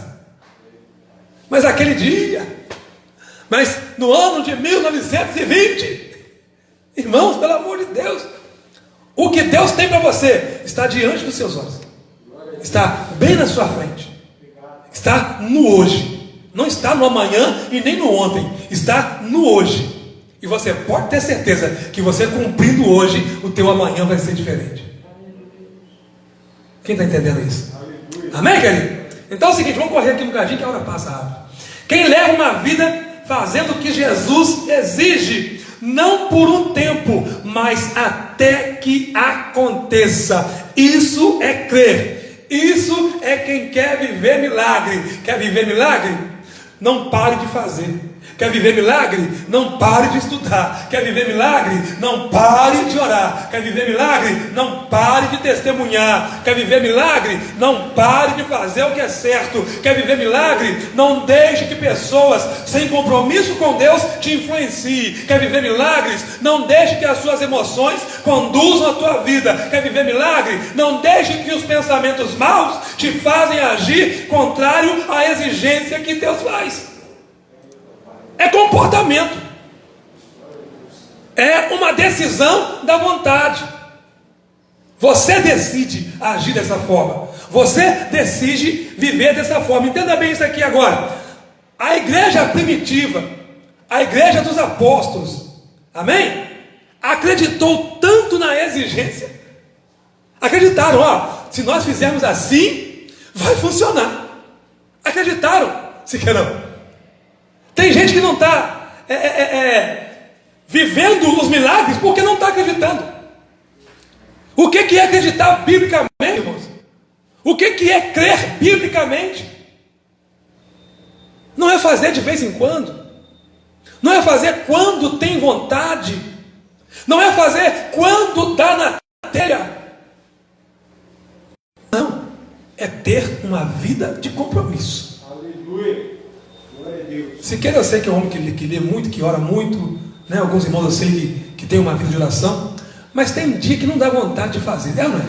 Mas aquele dia, mas no ano de 1920, irmãos, pelo amor de Deus, o que Deus tem para você está diante dos seus olhos, está bem na sua frente, está no hoje, não está no amanhã e nem no ontem, está no hoje. E você pode ter certeza que você cumprindo hoje, o teu amanhã vai ser diferente. Quem está entendendo isso? Amém, querido? Então é o seguinte, vamos correr aqui um bocadinho que a hora passa rápido. Quem leva uma vida fazendo o que Jesus exige, não por um tempo, mas até que aconteça, isso é crer. Isso é quem quer viver milagre. Quer viver milagre? Não pare de fazer. Quer viver milagre? Não pare de estudar. Quer viver milagre? Não pare de orar. Quer viver milagre? Não pare de testemunhar. Quer viver milagre? Não pare de fazer o que é certo. Quer viver milagre? Não deixe que pessoas sem compromisso com Deus te influenciem. Quer viver milagres? Não deixe que as suas emoções conduzam a tua vida. Quer viver milagre? Não deixe que os pensamentos maus te fazem agir contrário à exigência que Deus faz. É comportamento, é uma decisão da vontade. Você decide agir dessa forma, você decide viver dessa forma. Entenda bem isso aqui agora. A igreja primitiva, a igreja dos apóstolos, amém? Acreditou tanto na exigência, acreditaram, se nós fizermos assim, vai funcionar. Acreditaram, se quer não. Tem gente que não está vivendo os milagres porque não está acreditando. O que é acreditar biblicamente, irmãos? O que é crer biblicamente? Não é fazer de vez em quando. Não é fazer quando tem vontade. Não é fazer quando dá na telha. Não. É ter uma vida de compromisso. Aleluia. Se quer, eu sei que é um homem que lê muito, que ora muito, né? Alguns irmãos eu sei que tem uma vida de oração, mas tem dia que não dá vontade de fazer, não é?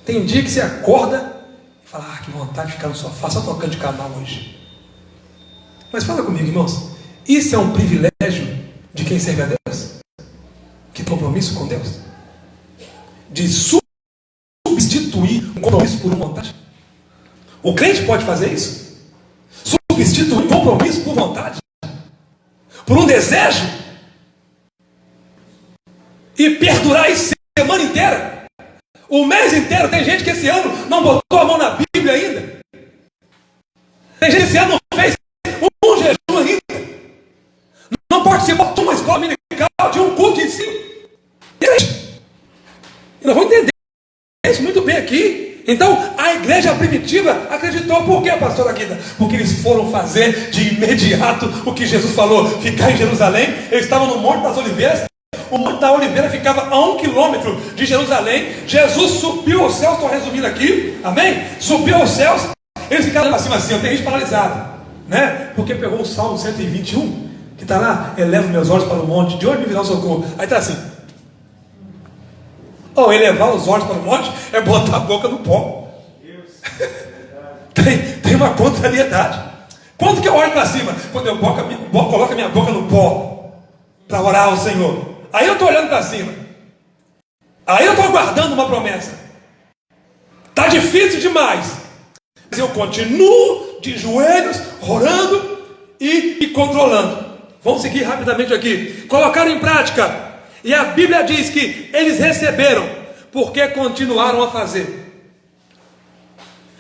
Tem dia que você acorda e fala: que vontade de ficar no sofá só tocando de canal hoje. Mas fala comigo, irmãos, isso é um privilégio de quem serve a Deus? Que compromisso com Deus? De substituir um compromisso por uma vontade? O crente pode fazer isso? Substituir um compromisso por vontade, por um desejo, e perdurar isso a semana inteira, o mês inteiro. Tem gente que esse ano não botou a mão na Bíblia ainda. Tem gente que esse ano não fez um jejum ainda, não participou de uma escola dominical, de um culto de ensino. E nós vamos entender isso muito bem aqui. Então, a igreja primitiva acreditou. Por quê, pastora Guida? Porque eles foram fazer de imediato o que Jesus falou: ficar em Jerusalém. Eles estavam no Monte das Oliveiras. O Monte da Oliveira ficava a 1 quilômetro de Jerusalém. Jesus subiu aos céus, estou resumindo aqui, amém? Subiu aos céus. Eles ficaram para cima assim, tem gente paralisada, né? Porque pegou o Salmo 121, que está lá: elevo meus olhos para o monte, de onde me virá o socorro? Aí está assim. Elevar os olhos para o monte é botar a boca no pó. tem uma contrariedade. Quando que eu olho para cima? Quando eu coloco a minha boca no pó para orar ao Senhor. Aí eu estou olhando para cima. Aí eu estou aguardando uma promessa. Está difícil demais. eu continuo de joelhos, orando e controlando. Vamos seguir rapidamente aqui. Colocaram em prática. E a Bíblia diz que eles receberam, porque continuaram a fazer.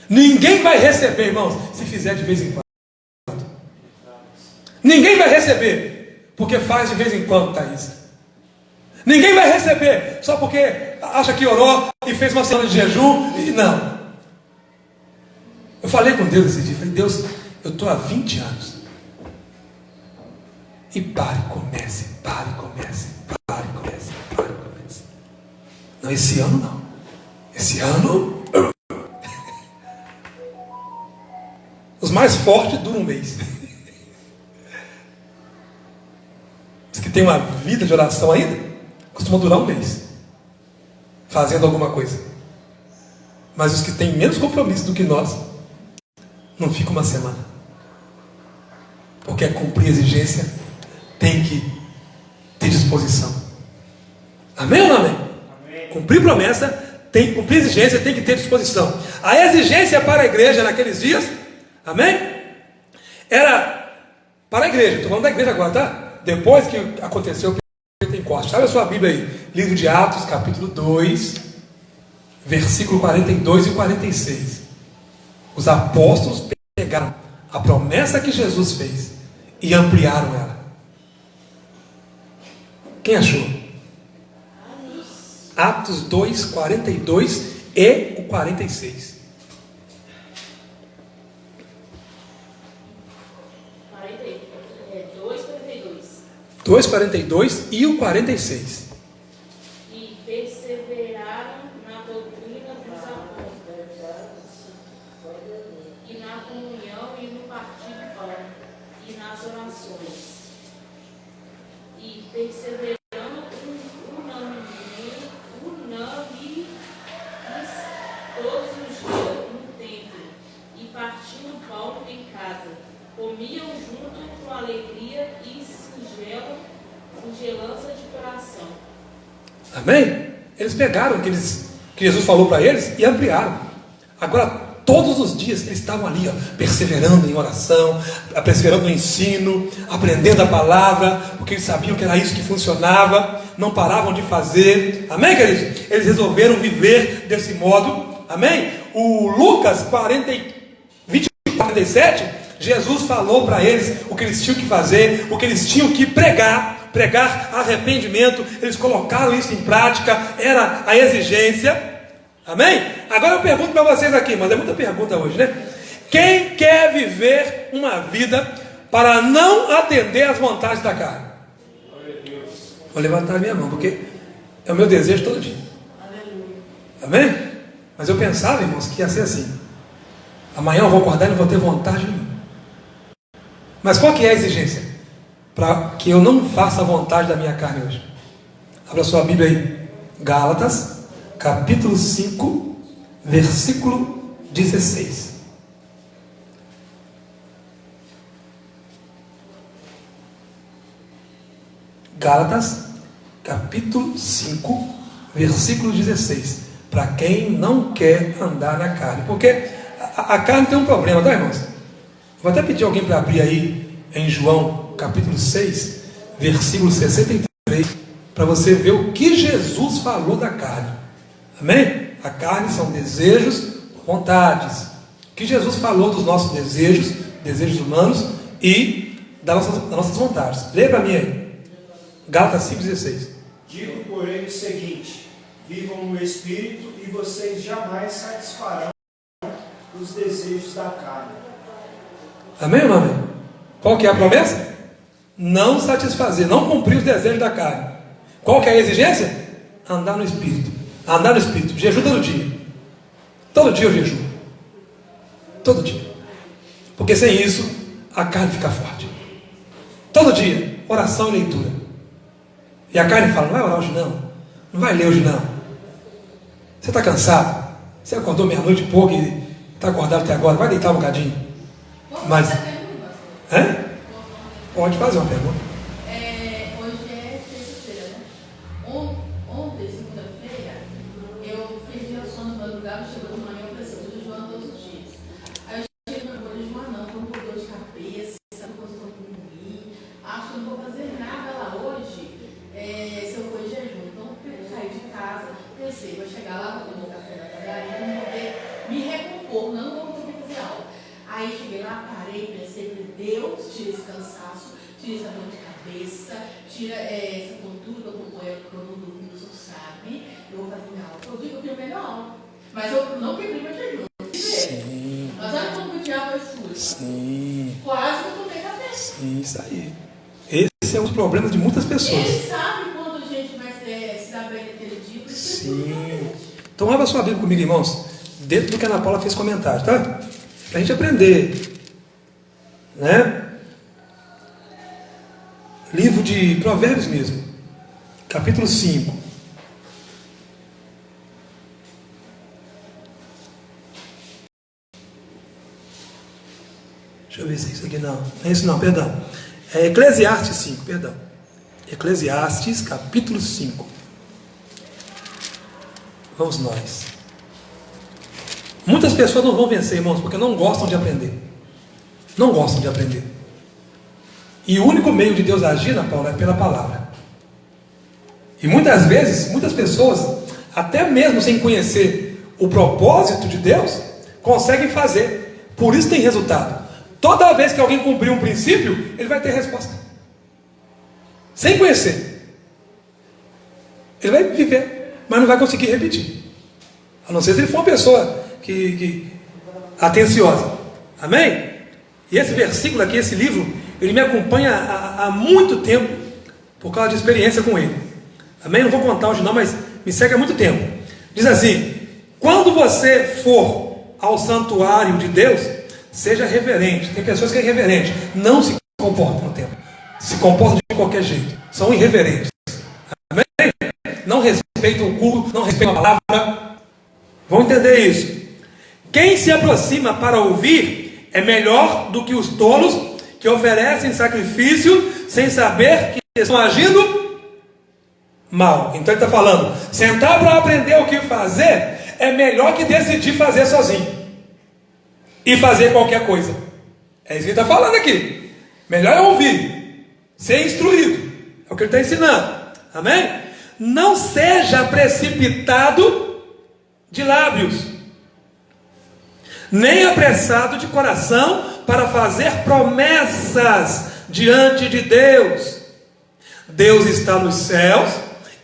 Ninguém vai receber, irmãos, se fizer de vez em quando. Ninguém vai receber, porque faz de vez em quando, Thaís. Ninguém vai receber, só porque acha que orou e fez uma semana de jejum. E não. Eu falei com Deus esse dia, falei, Deus, eu estou há 20 anos. E pare, comece. Não, esse ano não. Esse ano... Os mais fortes duram um mês. Os que têm uma vida de oração ainda, costumam durar um mês, fazendo alguma coisa. Mas os que têm menos compromisso do que nós, não fica uma semana. Porque cumprir a exigência tem que ter disposição. Amém ou não amém? Amém. Cumprir promessa, tem que cumprir exigência, tem que ter disposição. A exigência para a igreja naqueles dias, amém? Era para a igreja. Estou falando da igreja agora, tá? Depois que aconteceu o Pentecostes. Abre a sua Bíblia aí. Livro de Atos, capítulo 2, versículo 42 e 46. Os apóstolos pegaram a promessa que Jesus fez e ampliaram ela. Quem achou? Atos 2, 42 e o 46. 2,42 e o 46. E perseveraram na doutrina dos apóstolos, e na comunhão e no partir do pão, e nas orações. E perseverando unânimes todos os dias no templo, e partindo pão em casa, comiam junto com alegria e singelança de coração. Amém? Eles pegaram o que Jesus falou para eles e ampliaram. Agora, todos os dias eles estavam ali, ó, perseverando em oração, perseverando no ensino, aprendendo a palavra, porque eles sabiam que era isso que funcionava, não paravam de fazer. Amém, queridos? Eles resolveram viver desse modo. Amém? O Lucas 47, Jesus falou para eles o que eles tinham que fazer, o que eles tinham que pregar arrependimento. Eles colocaram isso em prática, era a exigência. Amém? Agora eu pergunto para vocês aqui, mas é muita pergunta hoje, né? Quem quer viver uma vida para não atender às vontades da carne? Vou levantar a minha mão, porque é o meu desejo todo dia. Amém? Mas eu pensava, irmãos, que ia ser assim. Amanhã eu vou acordar e não vou ter vontade nenhuma. Mas qual que é a exigência? Para que eu não faça a vontade da minha carne hoje. Abra sua Bíblia aí. Gálatas, capítulo 5, versículo 16. Gálatas, capítulo 5, versículo 16. Para quem não quer andar na carne. Porque a carne tem um problema, tá, irmãos? Vou até pedir alguém para abrir aí em João, capítulo 6, versículo 63, para você ver o que Jesus falou da carne. Amém? A carne são desejos, vontades. O que Jesus falou dos nossos desejos humanos e das nossas vontades. Lê para mim aí. Gálatas 5,16. Digo, porém, o seguinte: vivam no Espírito e vocês jamais satisfarão os desejos da carne. Amém ou não amém? Qual que é a promessa? Não satisfazer, não cumprir os desejos da carne. Qual que é a exigência? Andar no Espírito. Andar no Espírito. Jejum todo dia. Todo dia eu jejuo. Todo dia. Porque sem isso, a carne fica forte. Todo dia, oração e leitura. E a carne fala, não vai orar hoje não. Não vai ler hoje não. Você está cansado. Você acordou meia-noite e pouco e está acordado até agora. Vai deitar um bocadinho. Mas, pode fazer uma pergunta. Hoje é terça-feira, né? Ontem, segunda-feira, eu fiz minha sono de madrugada, chegou de manhã, eu falei assim, eu jejuando todos os dias. vencer, vou chegar lá, vou tomar um café na padaria, não vou poder me recompor, não vou conseguir fazer aula. Aí cheguei lá, parei, pensei, falei, Deus, tira esse cansaço, tira essa dor de cabeça, tira essa tontura que eu acompanho, que eu não durmo, o senhor sabe, eu vou fazer minha aula. Eu digo que eu fiz a melhor aula, mas eu não quebrei meu jejum. Sim. Mas olha como o diabo é sujo. Sim. Quase que eu tomei café. Sim, isso aí. Esse é um dos problemas de muitas pessoas. Ele sabe quando a gente vai se dar bem naquele dia, por isso que ele Sim. Então abra sua Bíblia comigo, irmãos, dentro do que a Ana Paula fez comentário, tá? Para a gente aprender, né? Livro de Provérbios mesmo, capítulo 5. Deixa eu ver se é isso aqui, não. Não é isso não, perdão. É Eclesiastes 5, perdão. Eclesiastes, capítulo 5. Vamos nós. Muitas pessoas não vão vencer, irmãos, porque não gostam de aprender. Não gostam de aprender. E o único meio de Deus agir, Ana Paula, é pela palavra. E muitas vezes, muitas pessoas, até mesmo sem conhecer o propósito de Deus, conseguem fazer. Por isso tem resultado. Toda vez que alguém cumprir um princípio, ele vai ter resposta. Sem conhecer. Ele vai viver, mas não vai conseguir repetir. A não ser se ele for uma pessoa atenciosa. Amém? E esse versículo aqui, esse livro, ele me acompanha há muito tempo, por causa de experiência com ele. Amém? Não vou contar hoje não, mas me segue há muito tempo. Diz assim: quando você for ao santuário de Deus, seja reverente. Tem pessoas que é irreverente, não se comportam no templo, se comportam de qualquer jeito, são irreverentes. Amém? Não respeitam o culto, não respeitam a palavra. Vão entender isso. Quem se aproxima para ouvir é melhor do que os tolos que oferecem sacrifício sem saber que estão agindo mal. Então ele está falando, sentar para aprender o que fazer é melhor que decidir fazer sozinho e fazer qualquer coisa. É isso que ele está falando aqui. Melhor é ouvir, ser instruído. É o que ele está ensinando. Amém? Não seja precipitado de lábios, nem apressado de coração para fazer promessas diante de Deus. Deus está nos céus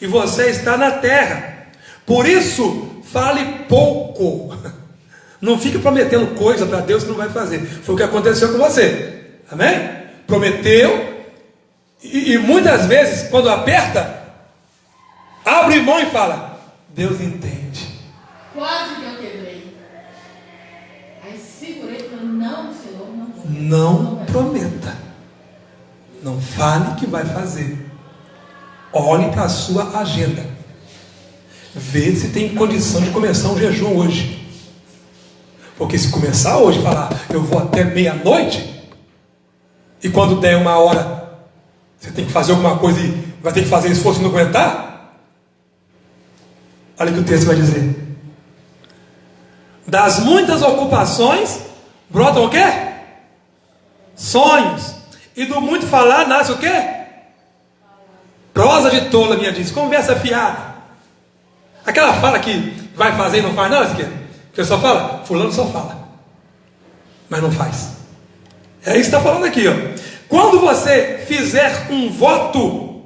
e você está na terra. Por isso, fale pouco. Não fique prometendo coisa para Deus que não vai fazer. Foi o que aconteceu com você. Amém? Prometeu e muitas vezes, quando aperta, abre mão e fala: Deus entende. quase que eu quebrei. Aí segurei e falei, não, Senhor, não vou. Não prometa. Não fale que vai fazer. Olhe para a sua agenda. Vê se tem condição de começar um jejum hoje. Porque se começar hoje, falar, eu vou até meia-noite, e quando der 1h, você tem que fazer alguma coisa e vai ter que fazer esforço e não aguentar. Olha o que o texto vai dizer. Das muitas ocupações brotam o quê? Sonhos. E do muito falar nasce o quê? Prosa de tola, minha diz. Conversa fiada. Aquela fala que vai fazer e não faz, não, que só fala, fulano só fala, mas não faz. É isso que está falando aqui, ó. Quando você fizer um voto,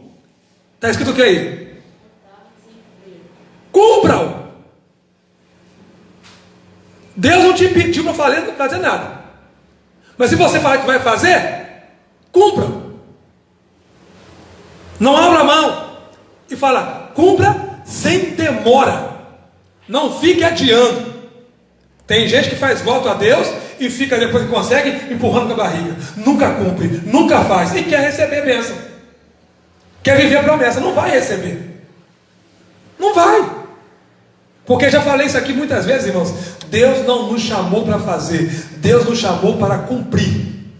está escrito o que aí? Cumpra-o. Deus não te pediu para fazer nada. Mas se você falar que vai fazer, cumpra-o. Não abra a mão e fala, cumpra sem demora. Não fique adiando. Tem gente que faz voto a Deus e fica, depois que consegue, empurrando com a barriga. Nunca cumpre, nunca faz. E quer receber bênção. Quer viver a promessa. Não vai receber. Não vai. Porque já falei isso aqui muitas vezes, irmãos. Deus não nos chamou para fazer. Deus nos chamou para cumprir.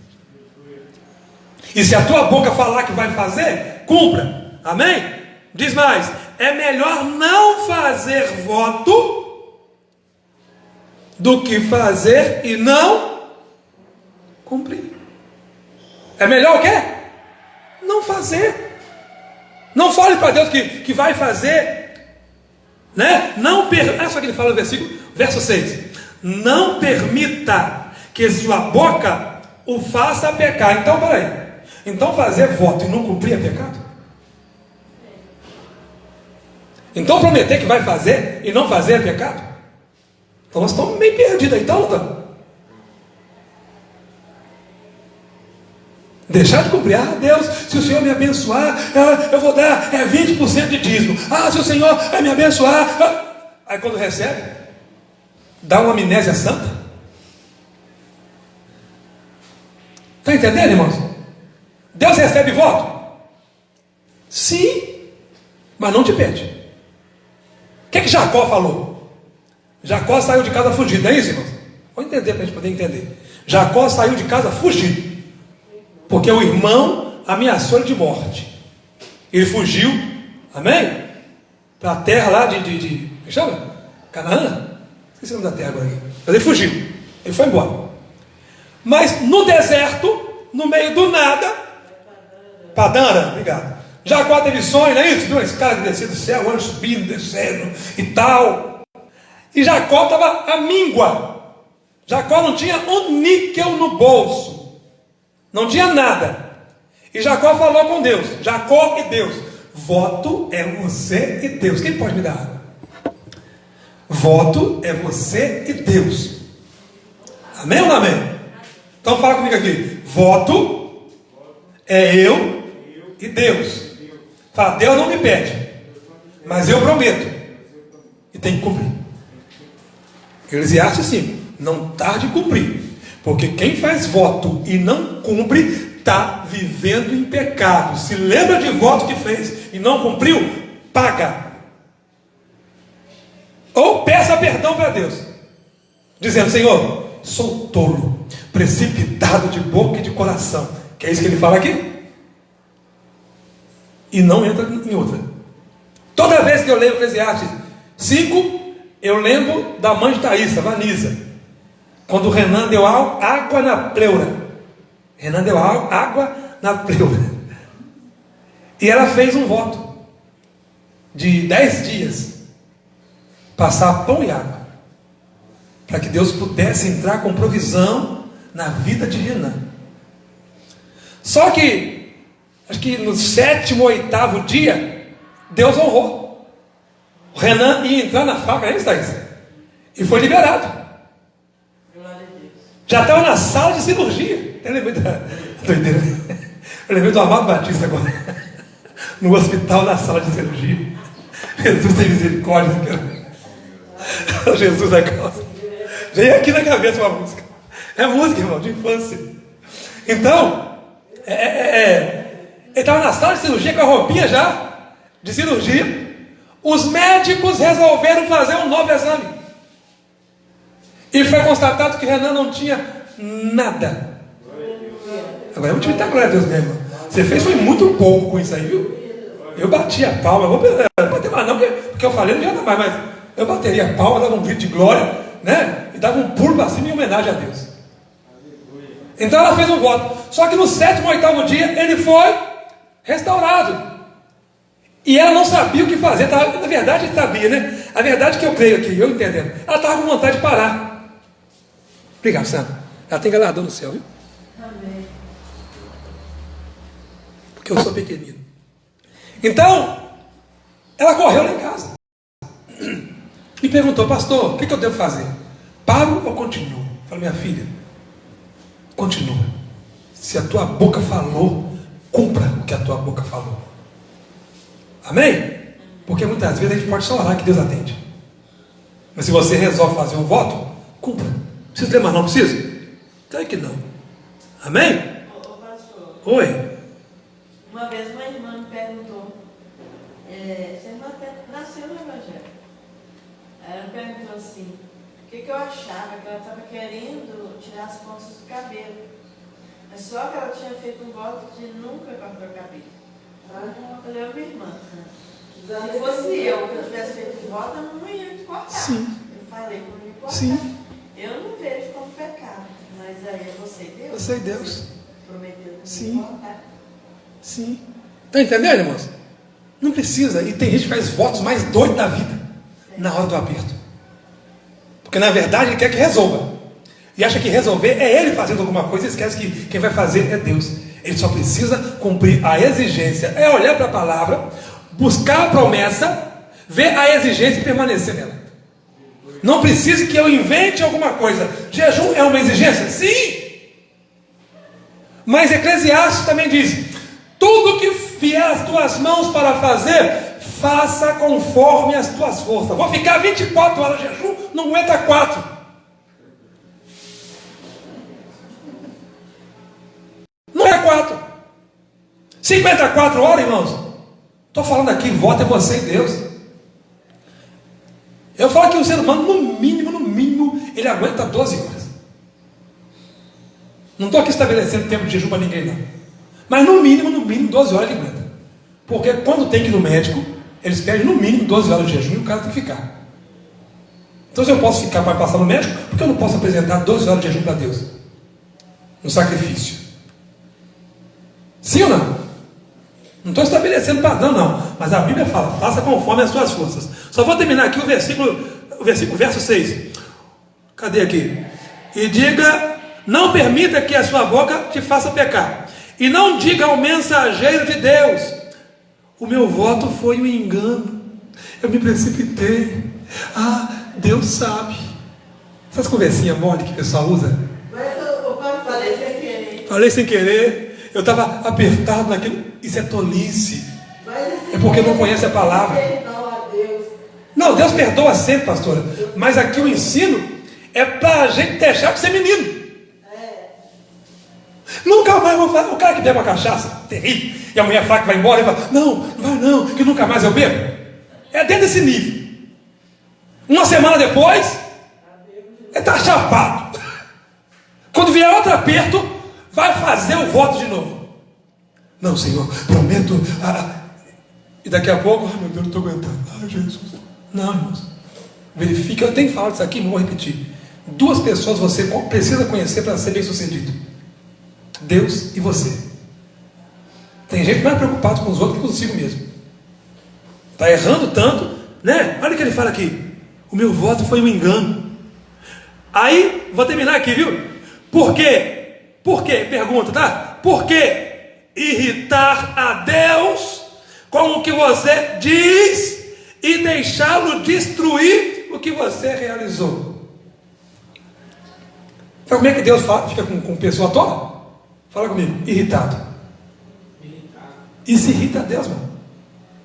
E se a tua boca falar que vai fazer, cumpra. Amém? Diz mais. É melhor não fazer voto do que fazer e não cumprir. É melhor o quê? Não fazer. Não fale para Deus que vai fazer Né? Olha só que ele fala no verso 6. Não permita que sua boca o faça pecar. Então, peraí. Então fazer voto e não cumprir é pecado? Então prometer que vai fazer e não fazer é pecado? Então nós estamos meio perdidos aí, então, não? Deixar de cumprir. Ah, Deus, se o Senhor me abençoar, eu vou dar 20% de dízimo. Ah, se o Senhor me abençoar. Aí quando recebe, dá uma amnésia santa. Está entendendo, irmãos? Deus recebe voto? Sim, mas não te pede. O que Jacó falou? Jacó saiu de casa fugido, não é isso, irmãos? Vamos entender para a gente poder entender. Jacó saiu de casa fugido, porque o irmão ameaçou ele de morte. Ele fugiu, amém? Para a terra lá de chama? Canaã? Esqueci o nome da terra agora aqui. Mas ele fugiu, ele foi embora. Mas no deserto, no meio do nada, Padã, obrigado. Jacó teve sonho, não é isso? Viu esse cara que descia do céu, o anjo subindo, descendo e tal. E Jacó estava à míngua. Jacó não tinha um níquel no bolso. Não tinha nada. E Jacó falou com Deus. Jacó e Deus. Voto é você e Deus. Quem pode me dar água? Voto é você e Deus. Amém ou não amém? Então fala comigo aqui. Voto é eu e Deus. Fala, Deus não me pede, mas eu prometo. E tem que cumprir. Eclesiastes 5. Não tarde em cumprir. Porque quem faz voto e não cumpre, está vivendo em pecado. Se lembra de voto que fez e não cumpriu, paga. Ou peça perdão para Deus, dizendo, Senhor, sou tolo, precipitado de boca e de coração. Que é isso que ele fala aqui? E não entra em outra. Toda vez que eu leio Eclesiastes 5, eu lembro da mãe de Thaís, a Vanisa, quando o Renan deu água na pleura. Renan deu água na pleura. E ela fez um voto de 10 dias passar pão e água, para que Deus pudesse entrar com provisão na vida de Renan. Só que acho que no 7º ou 8º dia, Deus honrou. O Renan ia entrar na faca, é isso, Thaís? E foi liberado. Já estava na sala de cirurgia. Eu lembrei da doideira. Eu lembrei do Amado Batista agora. No hospital, na sala de cirurgia. Jesus tem misericórdia. Jesus da causa. Veio aqui na cabeça uma música. É música, irmão, de infância. Então, ele estava na sala de cirurgia com a roupinha já de cirurgia. Os médicos resolveram fazer um novo exame. E foi constatado que Renan não tinha nada. Agora eu vou te imitar, glória a Deus mesmo. Você fez foi muito pouco com isso aí, viu? Eu bati a palma. Não bater mais não, porque eu falei não ia dar mais, mas eu bateria a palma, dava um grito de glória, né? E dava um pulo para cima em homenagem a Deus. Então ela fez um voto. Só que no 7º ou 8º dia ele foi restaurado. E ela não sabia o que fazer. Na verdade ele sabia, né? A verdade que eu creio aqui, eu entendendo. Ela estava com vontade de parar. Obrigado, Sandra. Ela tem galardão no céu, viu? Amém. Porque eu sou pequenino. Então, ela correu lá em casa e perguntou, pastor, o que eu devo fazer? Paro ou continuo? Eu falei, minha filha, continua. Se a tua boca falou, cumpra o que a tua boca falou. Amém? Porque muitas vezes a gente pode só orar que Deus atende. Mas se você resolve fazer um voto, cumpra. Precisa ter mais não? Precisa? Claro que não. Amém? Ô pastor, Oi. uma vez uma irmã me perguntou, você nasceu no Evangelho. Ela me perguntou assim, o que eu achava, que ela estava querendo tirar as pontas do cabelo. Mas só que ela tinha feito um voto de nunca cortar o cabelo. Eu falei, minha irmã, se fosse eu que eu tivesse feito um voto, eu não ia te cortar. Sim. Eu falei, não ia cortar. Sim. Eu não vejo como pecado, mas aí é você e Deus. Você e Deus. Você prometeu que Sim. não ia cortar. Sim. Está entendendo, irmãos? Não precisa. E tem gente que faz votos mais doidos da vida. na hora do aperto. Porque na verdade ele quer que resolva. E acha que resolver é ele fazendo alguma coisa, e esquece que quem vai fazer é Deus. Ele só precisa cumprir a exigência, é olhar para a palavra, buscar a promessa, ver a exigência e permanecer nela. Não precisa que eu invente alguma coisa. Jejum é uma exigência? Sim! Mas Eclesiastes também diz: tudo que vier às tuas mãos para fazer, faça conforme as tuas forças. Vou ficar 24 horas de jejum, não aguenta 4. Não é 4. 54 horas, irmãos. Estou falando aqui, voto é você e Deus. Eu falo que o ser humano, no mínimo, ele aguenta 12 horas. Não estou aqui estabelecendo tempo de jejum para ninguém, não. Mas no mínimo, 12 horas ele aguenta. Porque quando tem que ir no médico, eles pedem no mínimo 12 horas de jejum e o cara tem que ficar. Então, se eu posso ficar para passar no médico, por que eu não posso apresentar 12 horas de jejum para Deus? No sacrifício. Sim ou não? Não estou estabelecendo padrão, não. Mas a Bíblia fala: faça conforme as suas forças. Só vou terminar aqui o verso 6. Cadê aqui? E diga: não permita que a sua boca te faça pecar. E não diga ao mensageiro de Deus: o meu voto foi um engano, eu me precipitei. Ah, Deus sabe. Essas conversinhas mole que o pessoal usa. Mas eu falei sem querer. Falei sem querer. Eu estava apertado naquilo. Isso é tolice. É porque não conhece a palavra. Não, Deus perdoa sempre, pastora. Mas aqui o ensino é para a gente deixar de ser menino. Nunca mais vou falar. O cara que bebe uma cachaça, terrível, e a mulher fala que vai embora, ele fala: não, não vai não, que nunca mais eu bebo. É dentro desse nível. Uma semana depois, ele está chapado. Quando vier outro aperto, vai fazer o voto de novo. Não, Senhor, prometo. E daqui a pouco, meu Deus, não estou aguentando. Jesus. Não, irmãos. Verifique, eu tenho que falar disso aqui, não vou repetir. 2 pessoas você precisa conhecer para ser bem sucedido: Deus e você. Tem gente mais preocupado com os outros que consigo mesmo. Está errando tanto, né? Olha o que ele fala aqui: o meu voto foi um engano. Aí, vou terminar aqui, viu? Por quê? Por quê? Pergunta, tá? Por que irritar a Deus com o que você diz e deixá-lo destruir o que você realizou? Então, como é que Deus fica com pessoa toda? Fala comigo: irritado. E se irrita a Deus, mano?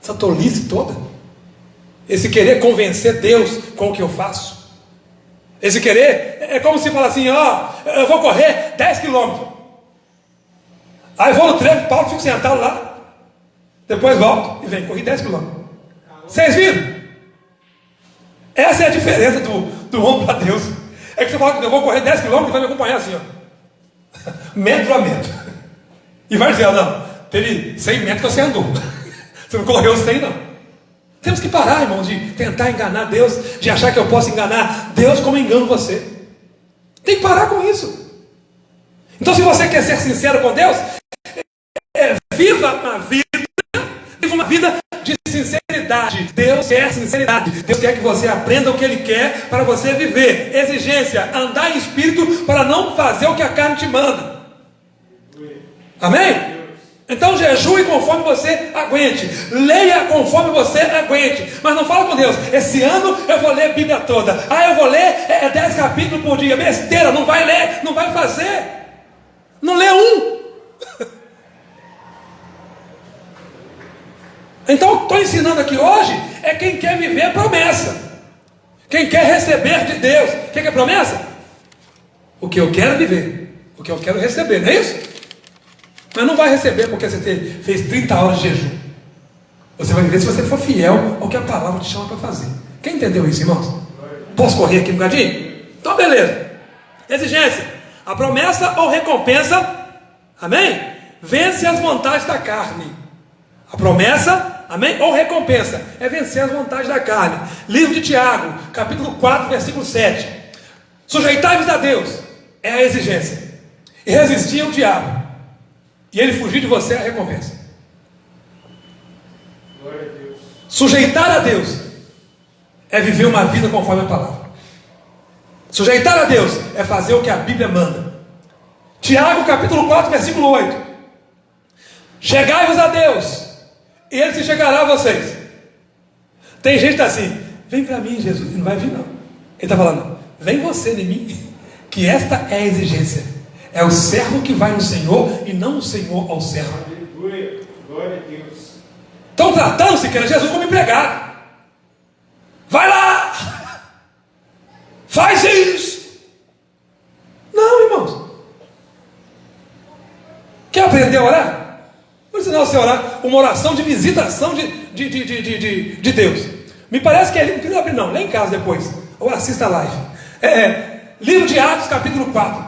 Essa tolice toda. Esse querer convencer Deus com o que eu faço. Esse querer é como se falar assim: ó, eu vou correr 10 quilômetros. Aí vou no trevo, Paulo, fico sentado lá. Depois volto e venho, corri 10 quilômetros. Vocês viram? Essa é a diferença do homem para Deus. É que você fala que eu vou correr 10 quilômetros e vai me acompanhar assim, ó. Metro a metro. E vai dizer: não, teve 100 metros que você andou. Você não correu 100, não. Temos que parar, irmãos, de tentar enganar Deus, de achar que eu posso enganar Deus como eu engano você. Tem que parar com isso. Então, se você quer ser sincero com Deus, viva uma vida de sinceridade. Deus quer sinceridade. Deus quer que você aprenda o que Ele quer para você viver. Exigência: andar em espírito para não fazer o que a carne te manda. Amém? Então jejue conforme você aguente. Leia conforme você aguente. Mas não fala com Deus: esse ano eu vou ler a Bíblia toda. Eu vou ler 10 capítulos por dia. Besteira, não vai ler, não vai fazer. Não lê um. Então, estou ensinando aqui hoje é quem quer viver a promessa, quem quer receber de Deus. O que é promessa? O que eu quero viver, o que eu quero receber, não é isso? Mas não vai receber porque você fez 30 horas de jejum. Você vai viver se você for fiel ao que a palavra te chama para fazer. Quem entendeu isso, irmãos? Posso correr aqui um bocadinho? Então beleza. Exigência: a promessa ou recompensa, amém? Vence as vontades da carne. A promessa, amém? Ou recompensa é vencer as vontades da carne. Livro de Tiago, capítulo 4, versículo 7. Sujeitai-vos a Deus é a exigência, e resistir ao diabo, e ele fugir de você é a recompensa. Glória a Deus. Sujeitar a Deus é é viver uma vida conforme a palavra. Sujeitar a Deus é fazer o que a Bíblia manda. Tiago capítulo 4, versículo 8. Chegai-vos a Deus, e Ele se chegará a vocês. Tem gente que está assim, vem para mim, Jesus. Ele não vai vir, não. Ele está falando, vem você em mim, que esta é a exigência. É o servo que vai no Senhor, e não o Senhor ao servo. Aleluia, glória a Deus. Estão tratando-se que era Jesus como empregado. Vai lá, faz isso. Não, irmãos. Quer aprender a orar? Vou ensinar você a orar uma oração de visitação de Deus. Me parece que ele não abrir, não. Lê em casa depois, ou assista a live. Livro de Atos, capítulo 4.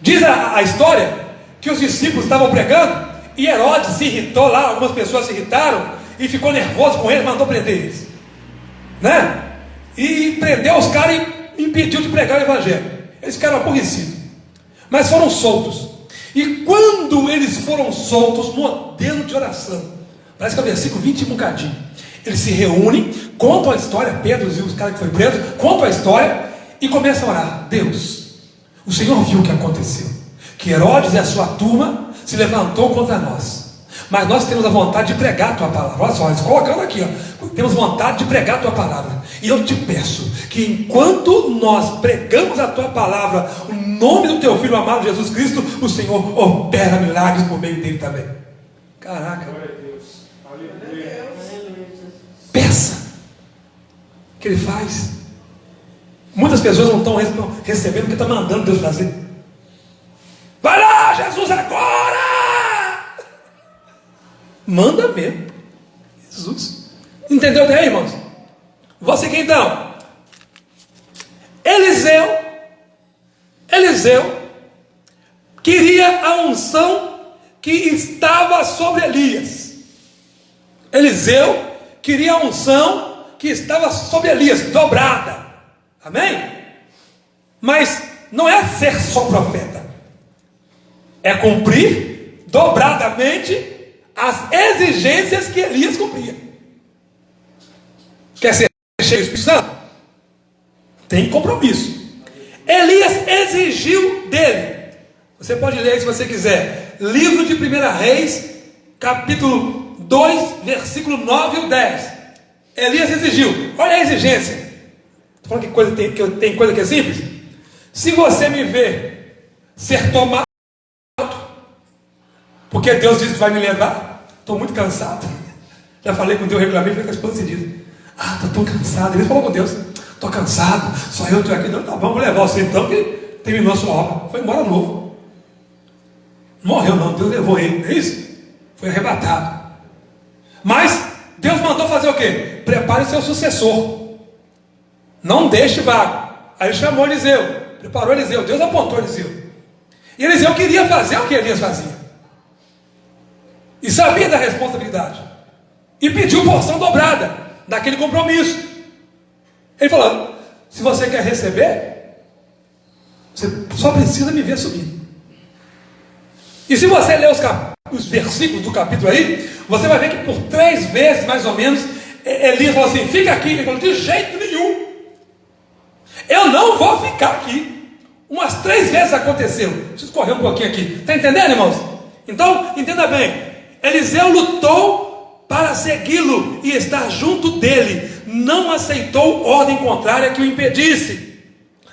Diz a história que os discípulos estavam pregando e Herodes se irritou lá, algumas pessoas se irritaram e ficou nervoso com eles, mandou prender eles, né? E prendeu os caras e impediu de pregar o evangelho. Eles ficaram aborrecidos, mas foram soltos. E quando eles foram soltos, modelo de oração, parece que é o versículo 20 e um bocadinho. Eles se reúnem, contam a história, Pedro e os caras que foram presos, contam a história e começam a orar. Deus, o Senhor viu o que aconteceu, que Herodes e a sua turma se levantou contra nós, mas nós temos a vontade de pregar a tua palavra. Olha só, eles colocando aqui, ó, temos vontade de pregar a tua palavra, e eu te peço que enquanto nós pregamos a tua palavra, o nome do teu filho amado Jesus Cristo, o Senhor opera milagres por meio dele também. Caraca, Glória a Deus. Aleluia. peça que ele faz. Muitas pessoas não estão recebendo o que está mandando Deus fazer. Vai lá, Jesus, agora! Manda mesmo. Jesus. Entendeu até aí, irmãos? Vou seguir então. Eliseu queria a unção que estava sobre Elias. Eliseu queria a unção que estava sobre Elias, dobrada. Amém? Mas não é ser só profeta, é cumprir dobradamente as exigências que Elias cumpria. Quer ser cheio do Espírito Santo? Tem compromisso. Elias exigiu dele. Você pode ler aí se você quiser. Livro de 1 Reis, capítulo 2, versículo 9 e 10. Elias exigiu. Olha a exigência. Estou falando que tem coisa que é simples. Se você me ver ser tomado, porque Deus disse que vai me levar, estou muito cansado. Já falei com Deus, reclamei, falei com a esposa esse dia. Estou tão cansado. Ele falou com Deus, estou cansado, só eu estou aqui. Não, tá bom, vou levar você então, que terminou a sua obra. Foi embora novo. Não morreu não, Deus levou ele, não é isso? Foi arrebatado. Mas Deus mandou fazer o quê? Prepare o seu sucessor. Não deixe vago. Aí ele chamou Eliseu, preparou Eliseu, Deus apontou Eliseu. E Eliseu queria fazer o que Elias fazia. E sabia da responsabilidade. E pediu porção dobrada daquele compromisso. Ele falou, se você quer receber, você só precisa me ver subindo. E se você ler os versículos do capítulo aí, você vai ver que por 3 vezes, mais ou menos, Elias falou assim, fica aqui. Ele falou, de jeito nenhum. Eu não vou ficar aqui. Umas 3 vezes aconteceu. Preciso correr um pouquinho aqui. Está entendendo, irmãos? Então, entenda bem. Eliseu lutou para segui-lo e estar junto dele. Não aceitou ordem contrária que o impedisse.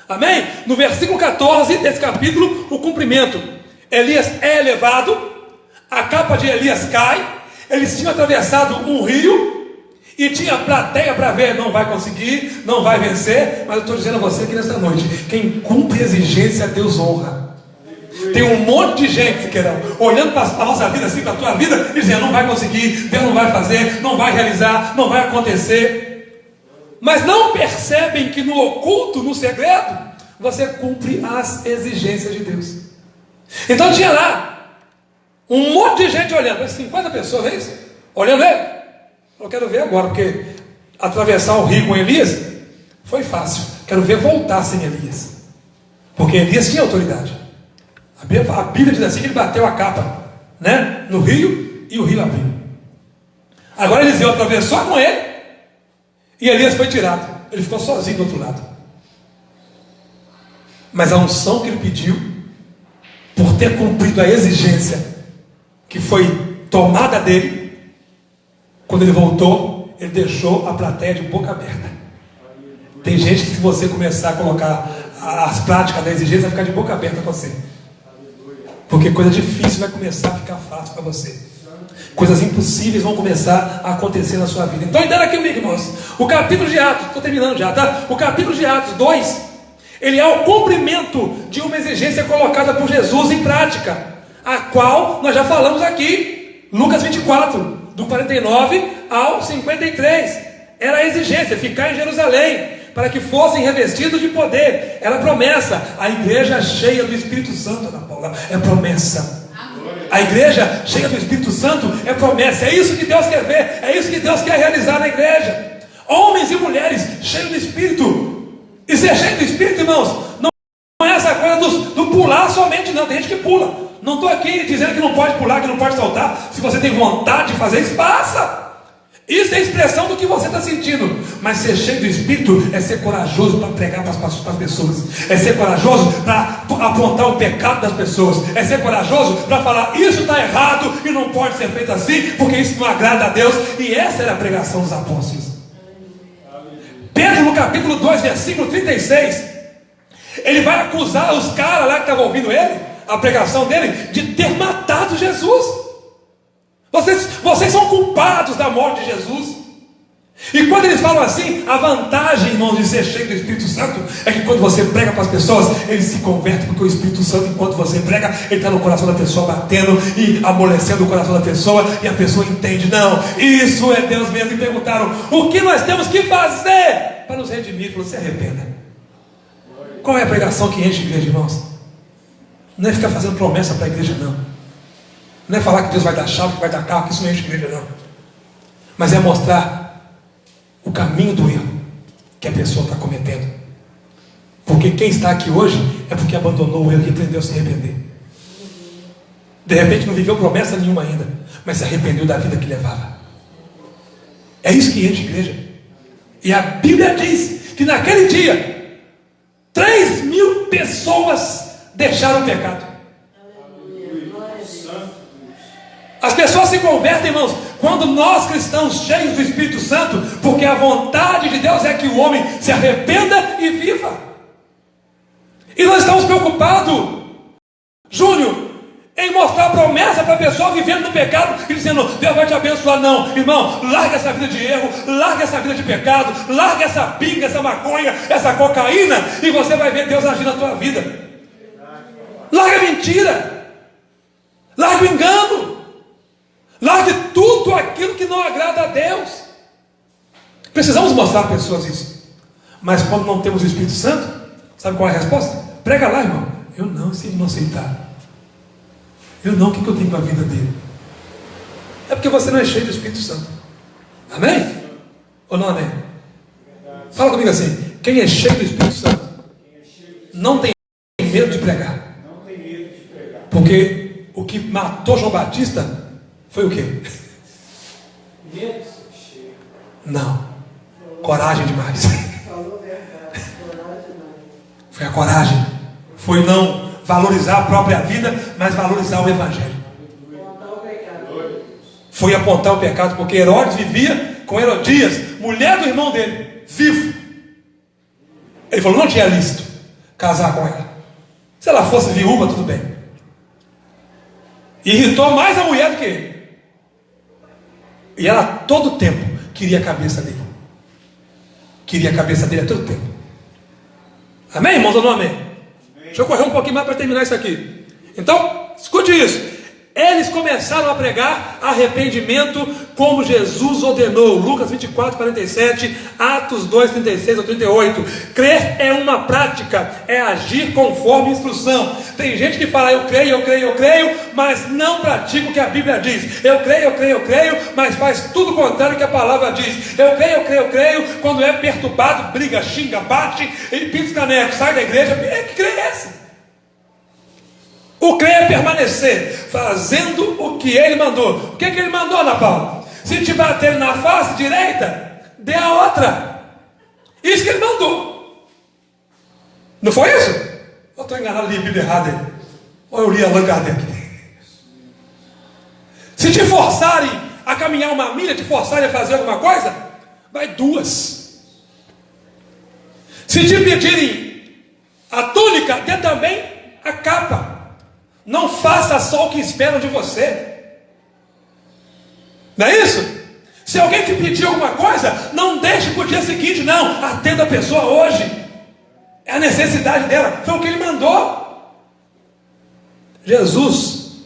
Amém? No versículo 14 desse capítulo, o cumprimento. Elias é elevado, a capa de Elias cai. Eles tinham atravessado um rio e tinha plateia para ver. Não vai conseguir, não vai vencer. Mas eu estou dizendo a você aqui nesta noite, quem cumpre exigência, Deus honra. Tem um monte de gente, querão, olhando para a nossa vida assim, para a tua vida, e dizendo, não vai conseguir, Deus não vai fazer, não vai realizar, não vai acontecer. Mas não percebem que no oculto, no segredo, você cumpre as exigências de Deus. Então tinha lá um monte de gente olhando, 50 pessoas, é isso? Olhando ele. Eu quero ver agora, porque atravessar o rio com Elias foi fácil. Quero ver voltar sem Elias, porque Elias tinha autoridade. A Bíblia diz assim que ele bateu a capa, né, no rio, e o rio abriu. Agora Eliseu atravessou com ele, E Elias foi tirado. Ele ficou sozinho do outro lado. Mas a unção que ele pediu, por ter cumprido a exigência que foi tomada dele, quando ele voltou, ele deixou a plateia de boca aberta. Tem gente que, se você começar a colocar as práticas da exigência, vai ficar de boca aberta com você. Porque coisa difícil vai começar a ficar fácil para você. Coisas impossíveis vão começar a acontecer na sua vida. Então, entenda aqui comigo, irmãos. O capítulo de Atos, estou terminando já, tá? O capítulo de Atos 2, ele é o cumprimento de uma exigência colocada por Jesus em prática, a qual nós já falamos aqui, Lucas 24, do 49 ao 53. Era a exigência, ficar em Jerusalém, para que fossem revestidos de poder. Era promessa. A igreja cheia do Espírito Santo, Ana Paula, é promessa. A igreja cheia do Espírito Santo é promessa. É isso que Deus quer ver, é isso que Deus quer realizar na igreja. Homens e mulheres cheios do Espírito. E ser cheio do Espírito, irmãos, não é essa coisa do pular somente, não. Tem gente que pula. Não estou aqui dizendo que não pode pular, que não pode saltar. Se você tem vontade de fazer isso, faça. Isso é expressão do que você está sentindo. Mas ser cheio do Espírito é ser corajoso para pregar para as pessoas. É ser corajoso para apontar o pecado das pessoas. É ser corajoso para falar: isso está errado e não pode ser feito assim, porque isso não agrada a Deus. E essa era a pregação dos apóstolos. Pedro, no capítulo 2, versículo 36, ele vai acusar os caras lá que estavam ouvindo ele, a pregação dele, de ter matado Jesus. Vocês são culpados da morte de Jesus. E quando eles falam assim, a vantagem, irmãos, de ser cheio do Espírito Santo é que quando você prega para as pessoas, eles se convertem, porque o Espírito Santo, enquanto você prega, ele está no coração da pessoa, batendo e amolecendo o coração da pessoa, e a pessoa entende: não, isso é Deus mesmo. E perguntaram: o que nós temos que fazer para nos redimir? Falou: se arrependa. Qual é a pregação que enche a igreja, irmãos? Não é ficar fazendo promessa para a igreja, não. Não é falar que Deus vai dar chave, que vai dar carro, que isso não enche a igreja, não. Mas é mostrar o caminho do erro que a pessoa está cometendo. Porque quem está aqui hoje é porque abandonou o erro e aprendeu a se arrepender. De repente não viveu promessa nenhuma ainda, mas se arrependeu da vida que levava. É isso que enche a igreja. E a Bíblia diz que naquele dia 3.000 pessoas deixaram o pecado. As pessoas se convertem, irmãos, quando nós cristãos cheios do Espírito Santo, porque a vontade de Deus é que o homem se arrependa e viva. E nós estamos preocupados, Júnior, em mostrar promessa para a pessoa vivendo no pecado e dizendo: Deus vai te abençoar. Não, irmão, larga essa vida de erro, larga essa vida de pecado, larga essa pinga, essa maconha, essa cocaína, e você vai ver Deus agir na tua vida. Larga a mentira, larga o engano, largue tudo aquilo que não agrada a Deus. Precisamos mostrar para pessoas isso. Mas quando não temos o Espírito Santo, sabe qual é a resposta? Prega lá, irmão. Eu não, se ele não aceitar. Eu não, o que eu tenho com a vida dele? É porque você não é cheio do Espírito Santo. Amém? Ou não amém? Fala comigo assim: quem é cheio do Espírito Santo não tem medo de pregar. Porque o que matou João Batista foi o quê? Não. Coragem demais. Foi a coragem. Foi não valorizar a própria vida, mas valorizar o Evangelho. Foi apontar o pecado, porque Herodes vivia com Herodias, mulher do irmão dele, vivo. Ele falou: não tinha lícito casar com ela. Se ela fosse viúva, tudo bem. Irritou mais a mulher do que ele. E ela todo o tempo queria a cabeça dele. Queria a cabeça dele a todo tempo. Amém, irmãos, ou não amém? Deixa eu correr um pouquinho mais para terminar isso aqui. Então, escute isso. Eles começaram a pregar arrependimento como Jesus ordenou. Lucas 24, 47, Atos 2, 36 ao 38. Crer é uma prática, é agir conforme instrução. Tem gente que fala: eu creio, mas não pratica o que a Bíblia diz. Eu creio, mas faz tudo o contrário que a palavra diz. Eu creio, quando é perturbado, briga, xinga, bate, e pinta os canecos, sai da igreja. Que crer é esse? O crer é permanecer fazendo o que ele mandou. O que ele mandou, Ana Paula? Se te bater na face direita, dê a outra. Isso que ele mandou. Não foi isso? Eu estou enganado, li a Bíblia errada aí. Ou eu li Allan Kardec. Se te forçarem a caminhar uma milha, te forçarem a fazer alguma coisa, vai 2. Se te pedirem a túnica, dê também a capa. Não faça só o que esperam de você. Não é isso? Se alguém te pedir alguma coisa, não deixe para o dia seguinte, não. Atenda a pessoa hoje. É a necessidade dela. Foi o que ele mandou. Jesus.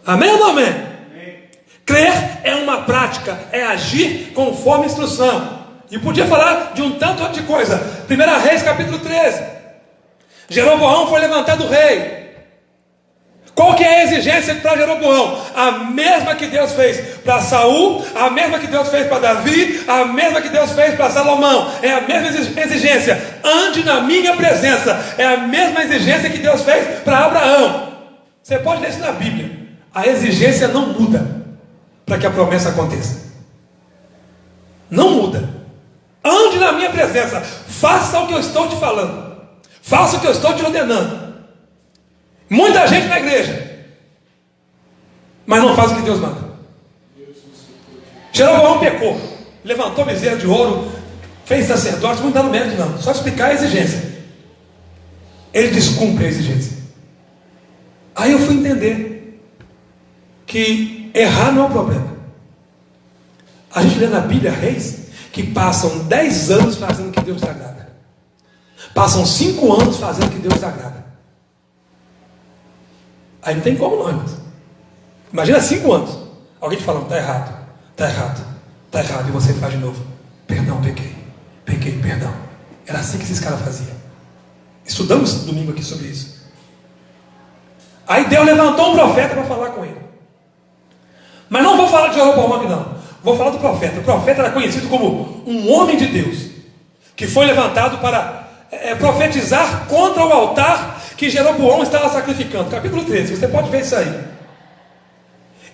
Amém ou não amém? Amém. Crer é uma prática, é agir conforme a instrução. E podia falar de um tanto de coisa. 1 Reis capítulo 13. Jeroboão foi levantado rei. Qual que é a exigência para Jeroboão? A mesma que Deus fez para Saul, a mesma que Deus fez para Davi, a mesma que Deus fez para Salomão. É a mesma exigência. Ande na minha presença. É a mesma exigência que Deus fez para Abraão. Você pode ler isso na Bíblia. A exigência não muda para que a promessa aconteça. Não muda. Ande na minha presença. Faça o que eu estou te falando. Faça o que eu estou te ordenando. Muita gente na igreja, mas não faz o que Deus manda. Jeroboão pecou, levantou bezerro de ouro, fez sacerdote, não dá no mérito não, só explicar a exigência. Ele descumpre a exigência. Aí eu fui entender que errar não é um problema. A gente lê na Bíblia reis que passam 10 anos fazendo o que Deus desagrada, passam 5 anos fazendo o que Deus desagrada. Aí não tem como não, irmãos. Imagina 5 anos. Alguém te falando, está errado, está errado, está errado. E você faz de novo. Perdão, pequei, perdão. Era assim que esses caras faziam. Estudamos domingo aqui sobre isso. Aí Deus levantou um profeta para falar com ele. Mas não vou falar de Jeroboão aqui não. Vou falar do profeta. O profeta era conhecido como um homem de Deus, que foi levantado para profetizar contra o altar que Jeroboão estava sacrificando. Capítulo 13, você pode ver isso aí.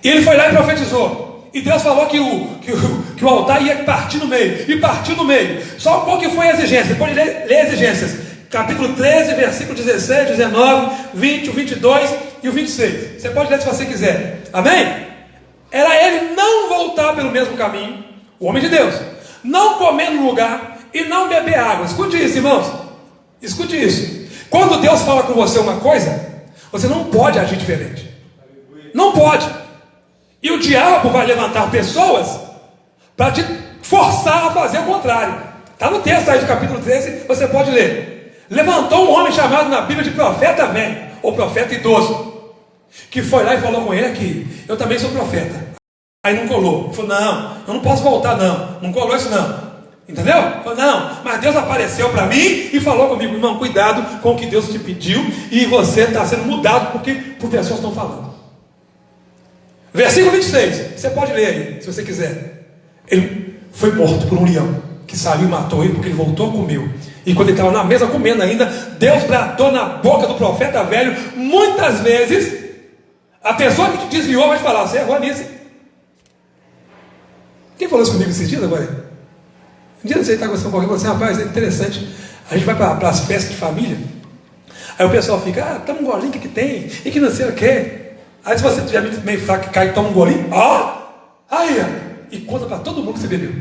E ele foi lá e profetizou. E Deus falou que o altar ia partir no meio. E partiu no meio. Só qual que foi a exigência? Você pode ler as exigências. Capítulo 13, versículo 16, 19, 20, o 22 e o 26. Você pode ler se você quiser. Amém? Era ele não voltar pelo mesmo caminho, o homem de Deus, não comer no lugar e não beber água. Escute isso, irmãos. Escute isso. Quando Deus fala com você uma coisa, você não pode agir diferente. Não pode. E o diabo vai levantar pessoas para te forçar a fazer o contrário. Está no texto aí de capítulo 13, você pode ler. Levantou um homem chamado na Bíblia de profeta velho, ou profeta idoso, que foi lá e falou com ele que eu também sou profeta. Aí não colou. Ele falou, não, eu não posso voltar não. Não colou isso não. Entendeu? Falou, não, mas Deus apareceu para mim e falou comigo, irmão, cuidado com o que Deus te pediu, e você está sendo mudado por pessoas estão falando. Versículo 26, você pode ler aí, se você quiser. Ele foi morto por um leão, que saiu e matou ele, porque ele voltou e comeu. E quando ele estava na mesa comendo ainda, Deus bradou na boca do profeta velho. Muitas vezes a pessoa que te desviou vai te falar, você errou nisso. Quem falou isso comigo esses dias agora? Um dia você está conversando com alguém e falou assim, rapaz, é interessante, a gente vai para as festas de família, aí o pessoal fica, toma um golinho, que tem, e que não sei o que. Aí se você tiver meio fraco que cai e toma um golinho, aí, e conta para todo mundo que você bebeu.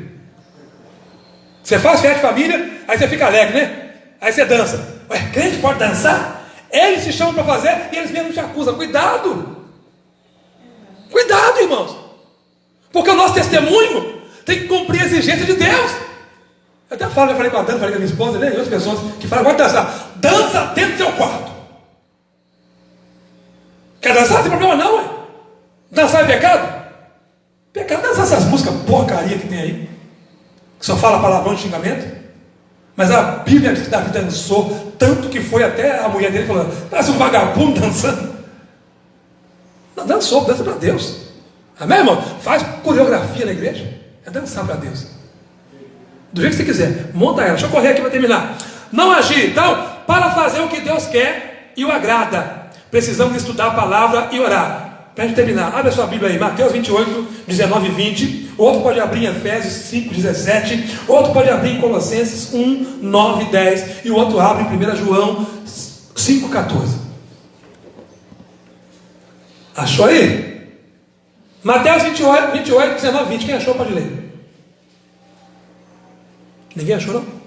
Você faz festa de família, aí você fica alegre, né? Aí você dança. Ué, crente pode dançar? Eles se chamam para fazer e eles mesmos te acusam. Cuidado! Cuidado, irmãos! Porque o nosso testemunho tem que cumprir a exigência de Deus. Eu até falei com a Dana, falei com a minha esposa, né? E outras pessoas que falam, pode dançar. Dança dentro do seu quarto. Quer dançar? Não tem problema não, ué. Dançar é pecado? Pecado é dançar essas músicas porcaria que tem aí, que só fala palavrão de xingamento. Mas a Bíblia diz que Davi dançou, tanto que foi até a mulher dele falando, parece um vagabundo dançando. Não, dançou, dança para Deus. Amém, irmão? Faz coreografia na igreja. É dançar para Deus. Do jeito que você quiser, monta ela. Deixa eu correr aqui para terminar. Não agir. Então, para fazer o que Deus quer e o agrada, precisamos estudar a palavra e orar. Para a gente terminar, abre a sua Bíblia aí, Mateus 28, 19 e 20. outro pode abrir em Efésios 5, 17, outro pode abrir em Colossenses 1, 9, 10, e o outro abre em 1 João 5, 14. Achou aí? Mateus 28, 19, 20. Quem achou pode ler. Ninguém achou, não?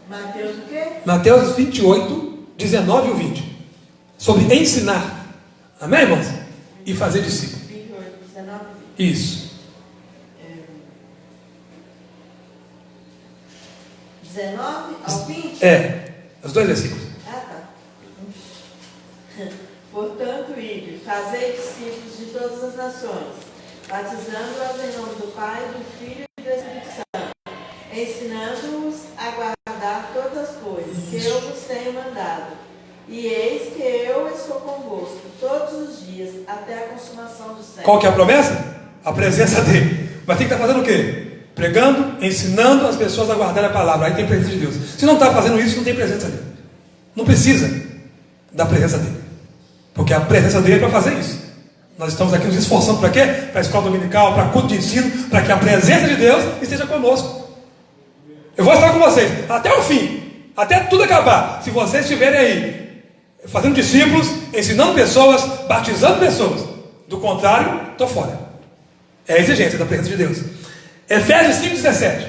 Mateus o quê? Mateus 28, 19 e 20. Sobre ensinar. Amém, irmãos? E fazer discípulo. 28, 19, 20. Isso. 19 ao 20? Os dois versículos. Ah, tá. Portanto, ide, fazei discípulos de todas as nações, batizando-os em nome do Pai, do Filho e do Espírito Santo, ensinando-os a guardar todas as coisas que eu vos tenho mandado. E eis que eu estou convosco todos os dias, até a consumação do século. Qual que é a promessa? A presença dele. Mas tem que estar fazendo o quê? Pregando, ensinando as pessoas a guardar a palavra. Aí tem presença de Deus. Se não está fazendo isso, não tem presença dele. Não precisa da presença dele. Porque a presença dele é para fazer isso. Nós estamos aqui nos esforçando para quê? Para a escola dominical, para culto de ensino, para que a presença de Deus esteja conosco. Eu vou estar com vocês até o fim, até tudo acabar. Se vocês estiverem aí fazendo discípulos, ensinando pessoas, batizando pessoas. Do contrário, estou fora. É a exigência da presença de Deus. Efésios 5, 17.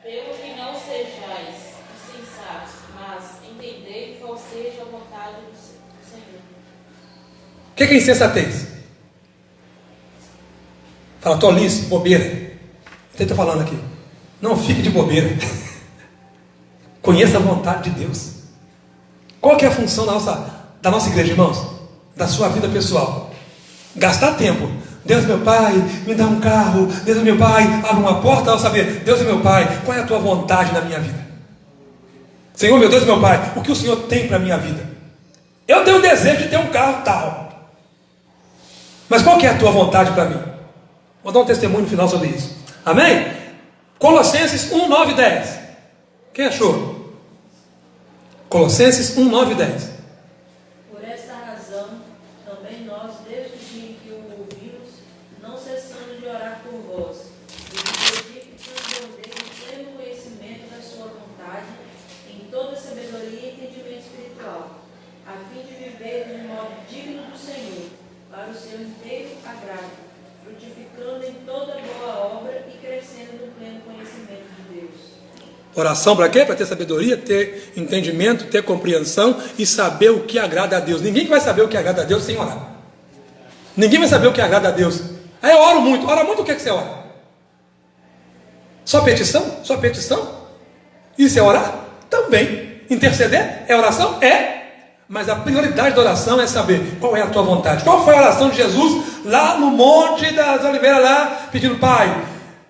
Pelo que não sejais insensatos, mas entendei qual seja a vontade do Senhor. O que é insensatez? Fala, tolice, bobeira. Quem está falando aqui? Não fique de bobeira. Conheça a vontade de Deus. Qual que é a função da nossa igreja, irmãos? Da sua vida pessoal. Gastar tempo. Deus meu Pai, me dá um carro. Deus meu Pai, abre uma porta ao saber. Deus meu Pai, qual é a tua vontade na minha vida? Senhor meu Deus meu Pai, o que o Senhor tem para a minha vida? Eu tenho o desejo de ter um carro tal. Mas qual que é a tua vontade para mim? Vou dar um testemunho no final sobre isso. Amém? Colossenses 1, 9 e 10. Quem achou? Colossenses 1, 9 e 10. Por esta razão, também nós, desde o dia em que o ouvimos, não cessamos de orar por vós, e de pedir que transbordeis o pleno conhecimento da sua vontade, em toda sabedoria e entendimento espiritual, a fim de viver de modo digno do Senhor, para o seu inteiro agrado, frutificando em toda boa obra e crescendo no pleno conhecimento de Deus. Oração para quê? Para ter sabedoria, ter entendimento, ter compreensão e saber o que agrada a Deus. Ninguém vai saber o que agrada a Deus sem orar. Ninguém vai saber o que agrada a Deus. Aí eu oro muito. Ora muito, o que é que você ora? Só petição? Só petição? Isso é orar? Também. Interceder? É oração? É. Mas a prioridade da oração é saber qual é a tua vontade. Qual foi a oração de Jesus lá no Monte das Oliveiras, lá, pedindo, Pai,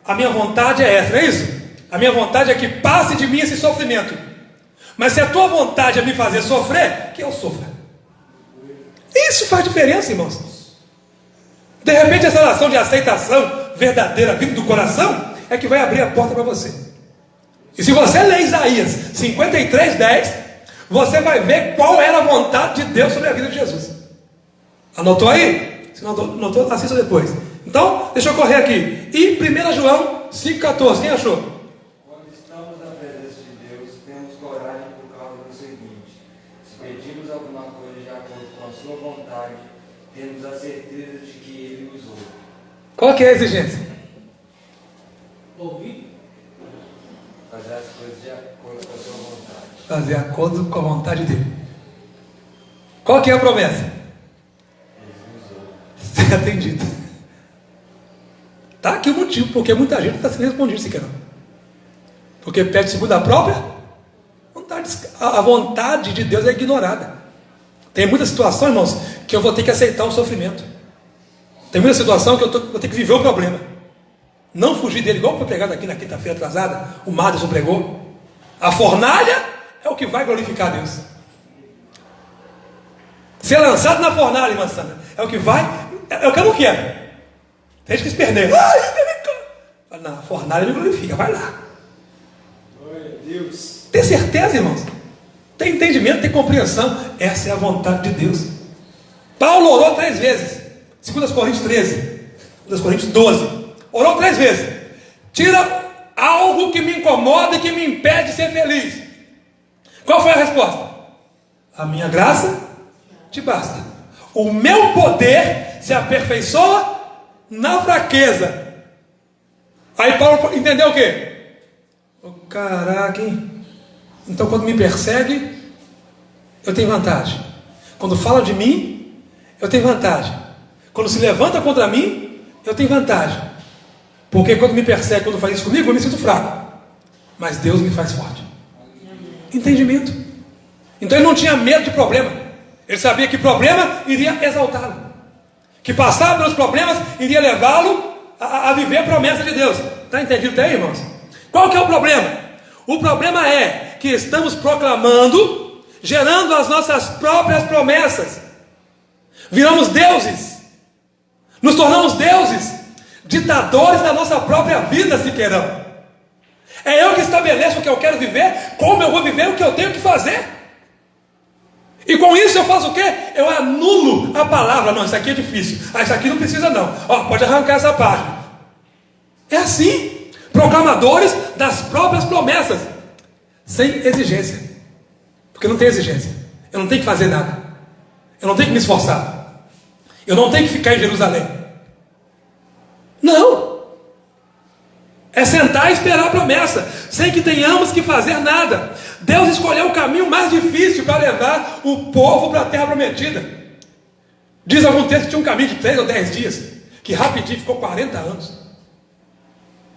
a minha vontade é essa, não é isso? A minha vontade é que passe de mim esse sofrimento. Mas se a tua vontade é me fazer sofrer, que eu sofra. Isso faz diferença, irmãos. De repente essa oração de aceitação verdadeira vindo do coração é que vai abrir a porta para você. E se você ler Isaías 53, 10, você vai ver qual era a vontade de Deus sobre a vida de Jesus. Anotou aí? Se não anotou, assista depois. Então, deixa eu correr aqui. E 1 João 5,14. Quem achou? Quando estamos na presença de Deus, temos coragem por causa do seguinte: se pedimos alguma coisa de acordo com a sua vontade, temos a certeza de que Ele nos ouve. Qual que é a exigência? Ouvir? Fazer as coisas de acordo com a sua vontade. Fazer acordo com a vontade dele. Qual que é a promessa? Ser atendido. Está aqui o motivo, porque muita gente não está sendo respondido sequer. Porque pede segundo a própria vontade. A vontade de Deus é ignorada. Tem muita situação, irmãos, que eu vou ter que aceitar o sofrimento. Tem muita situação que eu vou ter que viver o problema. Não fugir dele, igual foi pregado aqui na quinta-feira atrasada, o Madison pregou. A fornalha é o que vai glorificar a Deus. Ser lançado na fornalha, irmã Sandra, é o que vai, é o que eu não quero. Tem gente que se perder. Não, a fornalha me glorifica, vai lá. Glória a Deus. Tem certeza, irmãos? Tem entendimento, tem compreensão. Essa é a vontade de Deus. Paulo orou 3 vezes. 2 Coríntios 13. 2 Coríntios 12. Orou 3 vezes. Tira algo que me incomoda e que me impede de ser feliz. Qual foi a resposta? A minha graça te basta. O meu poder se aperfeiçoa na fraqueza. Aí Paulo entendeu o quê? Oh, caraca, hein? Então quando me persegue, eu tenho vantagem. Quando fala de mim, eu tenho vantagem. Quando se levanta contra mim, eu tenho vantagem. Porque quando me persegue, quando faz isso comigo, eu me sinto fraco. Mas Deus me faz forte. Entendimento. Então ele não tinha medo de problema. Ele sabia que problema iria exaltá-lo. Que passar pelos problemas iria levá-lo a viver a promessa de Deus. Está entendido até aí, irmãos? Qual que é o problema? O problema é que estamos proclamando, gerando as nossas próprias promessas. Viramos deuses. Nos tornamos deuses. Ditadores da nossa própria vida, se queirão. É eu que estabeleço o que eu quero viver, como eu vou viver, o que eu tenho que fazer. E com isso eu faço o quê? Eu anulo a palavra. Não, isso aqui é difícil. Isso aqui não precisa não. Pode arrancar essa página. É assim. Proclamadores das próprias promessas. Sem exigência. Porque não tem exigência. Eu não tenho que fazer nada. Eu não tenho que me esforçar. Eu não tenho que ficar em Jerusalém. Não. É sentar e esperar a promessa, sem que tenhamos que fazer nada. Deus escolheu o caminho mais difícil para levar o povo para a terra prometida. Diz algum texto que tinha um caminho de 3 ou 10 dias, que rapidinho ficou 40 anos.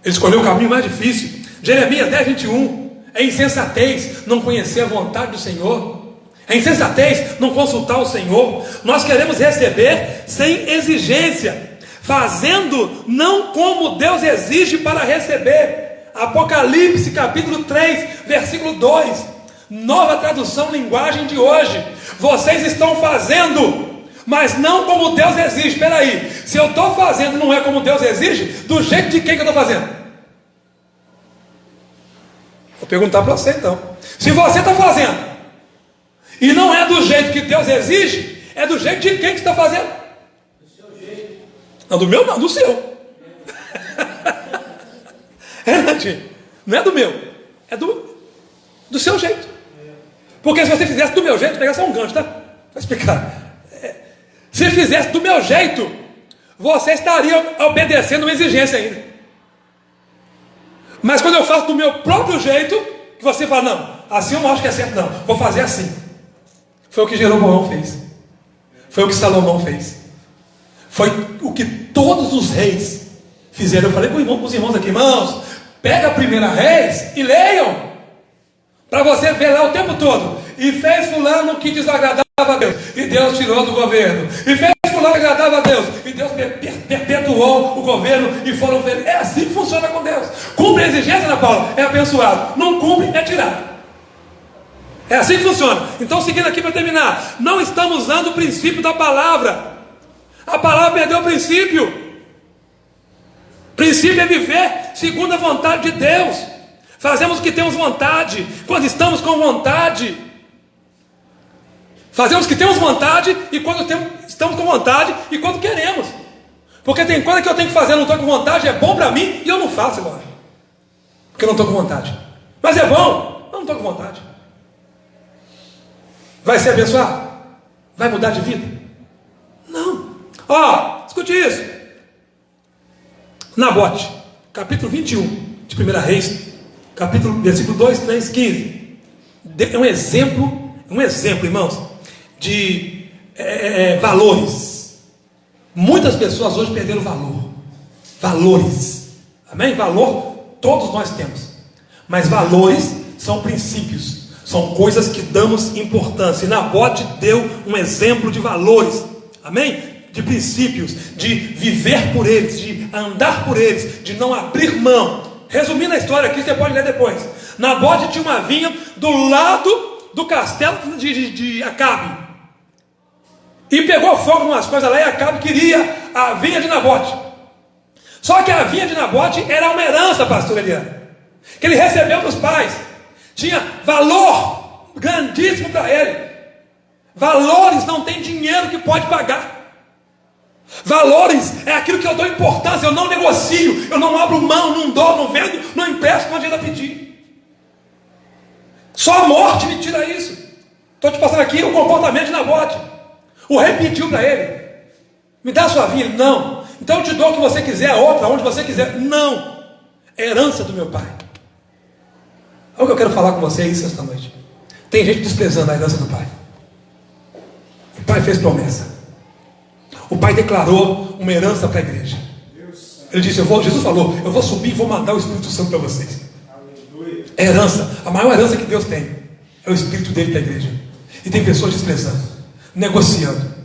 Ele escolheu o caminho mais difícil. Jeremias 10, 21. É insensatez não conhecer a vontade do Senhor. É insensatez não consultar o Senhor. Nós queremos receber sem exigência, fazendo não como Deus exige para receber. Apocalipse capítulo 3, versículo 2, nova tradução, linguagem de hoje. Vocês estão fazendo, mas não como Deus exige. Espera aí, se eu estou fazendo não é como Deus exige, do jeito de quem que eu estou fazendo? Vou perguntar para você então. Se você está fazendo e não é do jeito que Deus exige, é do jeito de quem que está fazendo? Não, do meu não, do seu. Não é do meu, é do seu jeito. Porque se você fizesse do meu jeito, pegasse um gancho, tá? Vou explicar. Se fizesse do meu jeito, você estaria obedecendo uma exigência ainda. Mas quando eu faço do meu próprio jeito, que você fala, não, assim eu não acho que é certo, não, vou fazer assim. Foi o que Jeroboão fez. Foi o que Salomão fez. Foi o que todos os reis fizeram. Eu falei com os irmãos aqui, irmãos, pega a 1 Reis e leiam, para você ver lá o tempo todo. E fez fulano que desagradava a Deus, e Deus tirou do governo. E fez fulano que agradava a Deus, e Deus perpetuou o governo, e foram felizes. É assim que funciona com Deus. Cumpre a exigência, Ana Paula, é abençoado. Não cumpre, é tirado. É assim que funciona. Então, seguindo aqui para terminar, não estamos usando o princípio da palavra. A palavra perdeu o princípio. Princípio é viver segundo a vontade de Deus. Fazemos o que temos vontade, quando estamos com vontade. Fazemos o que temos vontade e quando estamos com vontade e quando queremos. Porque tem coisa que eu tenho que fazer, eu não estou com vontade, é bom para mim e eu não faço agora. Porque eu não estou com vontade. Mas é bom, eu não estou com vontade. Vai ser abençoado? Vai mudar de vida? Não. Escute isso. Nabote, capítulo 21 de 1 Reis, versículo 2, 3, 15. É um exemplo, irmãos, de valores. Muitas pessoas hoje perderam valores. Amém? Valor todos nós temos. Mas valores são princípios, são coisas que damos importância. E Nabote deu um exemplo de valores. Amém? De princípios, de viver por eles, de andar por eles, de não abrir mão. Resumindo a história aqui, você pode ler depois. Nabote tinha uma vinha do lado do castelo de Acabe. E pegou fogo em umas coisas lá, e Acabe queria a vinha de Nabote. Só que a vinha de Nabote era uma herança, pastor Eliana, que ele recebeu dos pais. Tinha valor grandíssimo para ele. Valores não tem dinheiro que pode pagar. Valores é aquilo que eu dou importância, eu não negocio, eu não abro mão, não dou, não vendo, não empresto, não adianta pedir. Só a morte me tira isso. Estou te passando aqui o comportamento de Nabote. O rei pediu para ele: me dá a sua vinha. Ele: não. Então eu te dou o que você quiser, a outra, onde você quiser. Não. É herança do meu pai. É o que eu quero falar com vocês esta noite. Tem gente desprezando a herança do pai. O pai fez promessa. O pai declarou uma herança para a igreja. Ele disse: Jesus falou, eu vou subir e vou mandar o Espírito Santo para vocês. É herança. A maior herança que Deus tem é o Espírito dele para a igreja. E tem pessoas desprezando, negociando.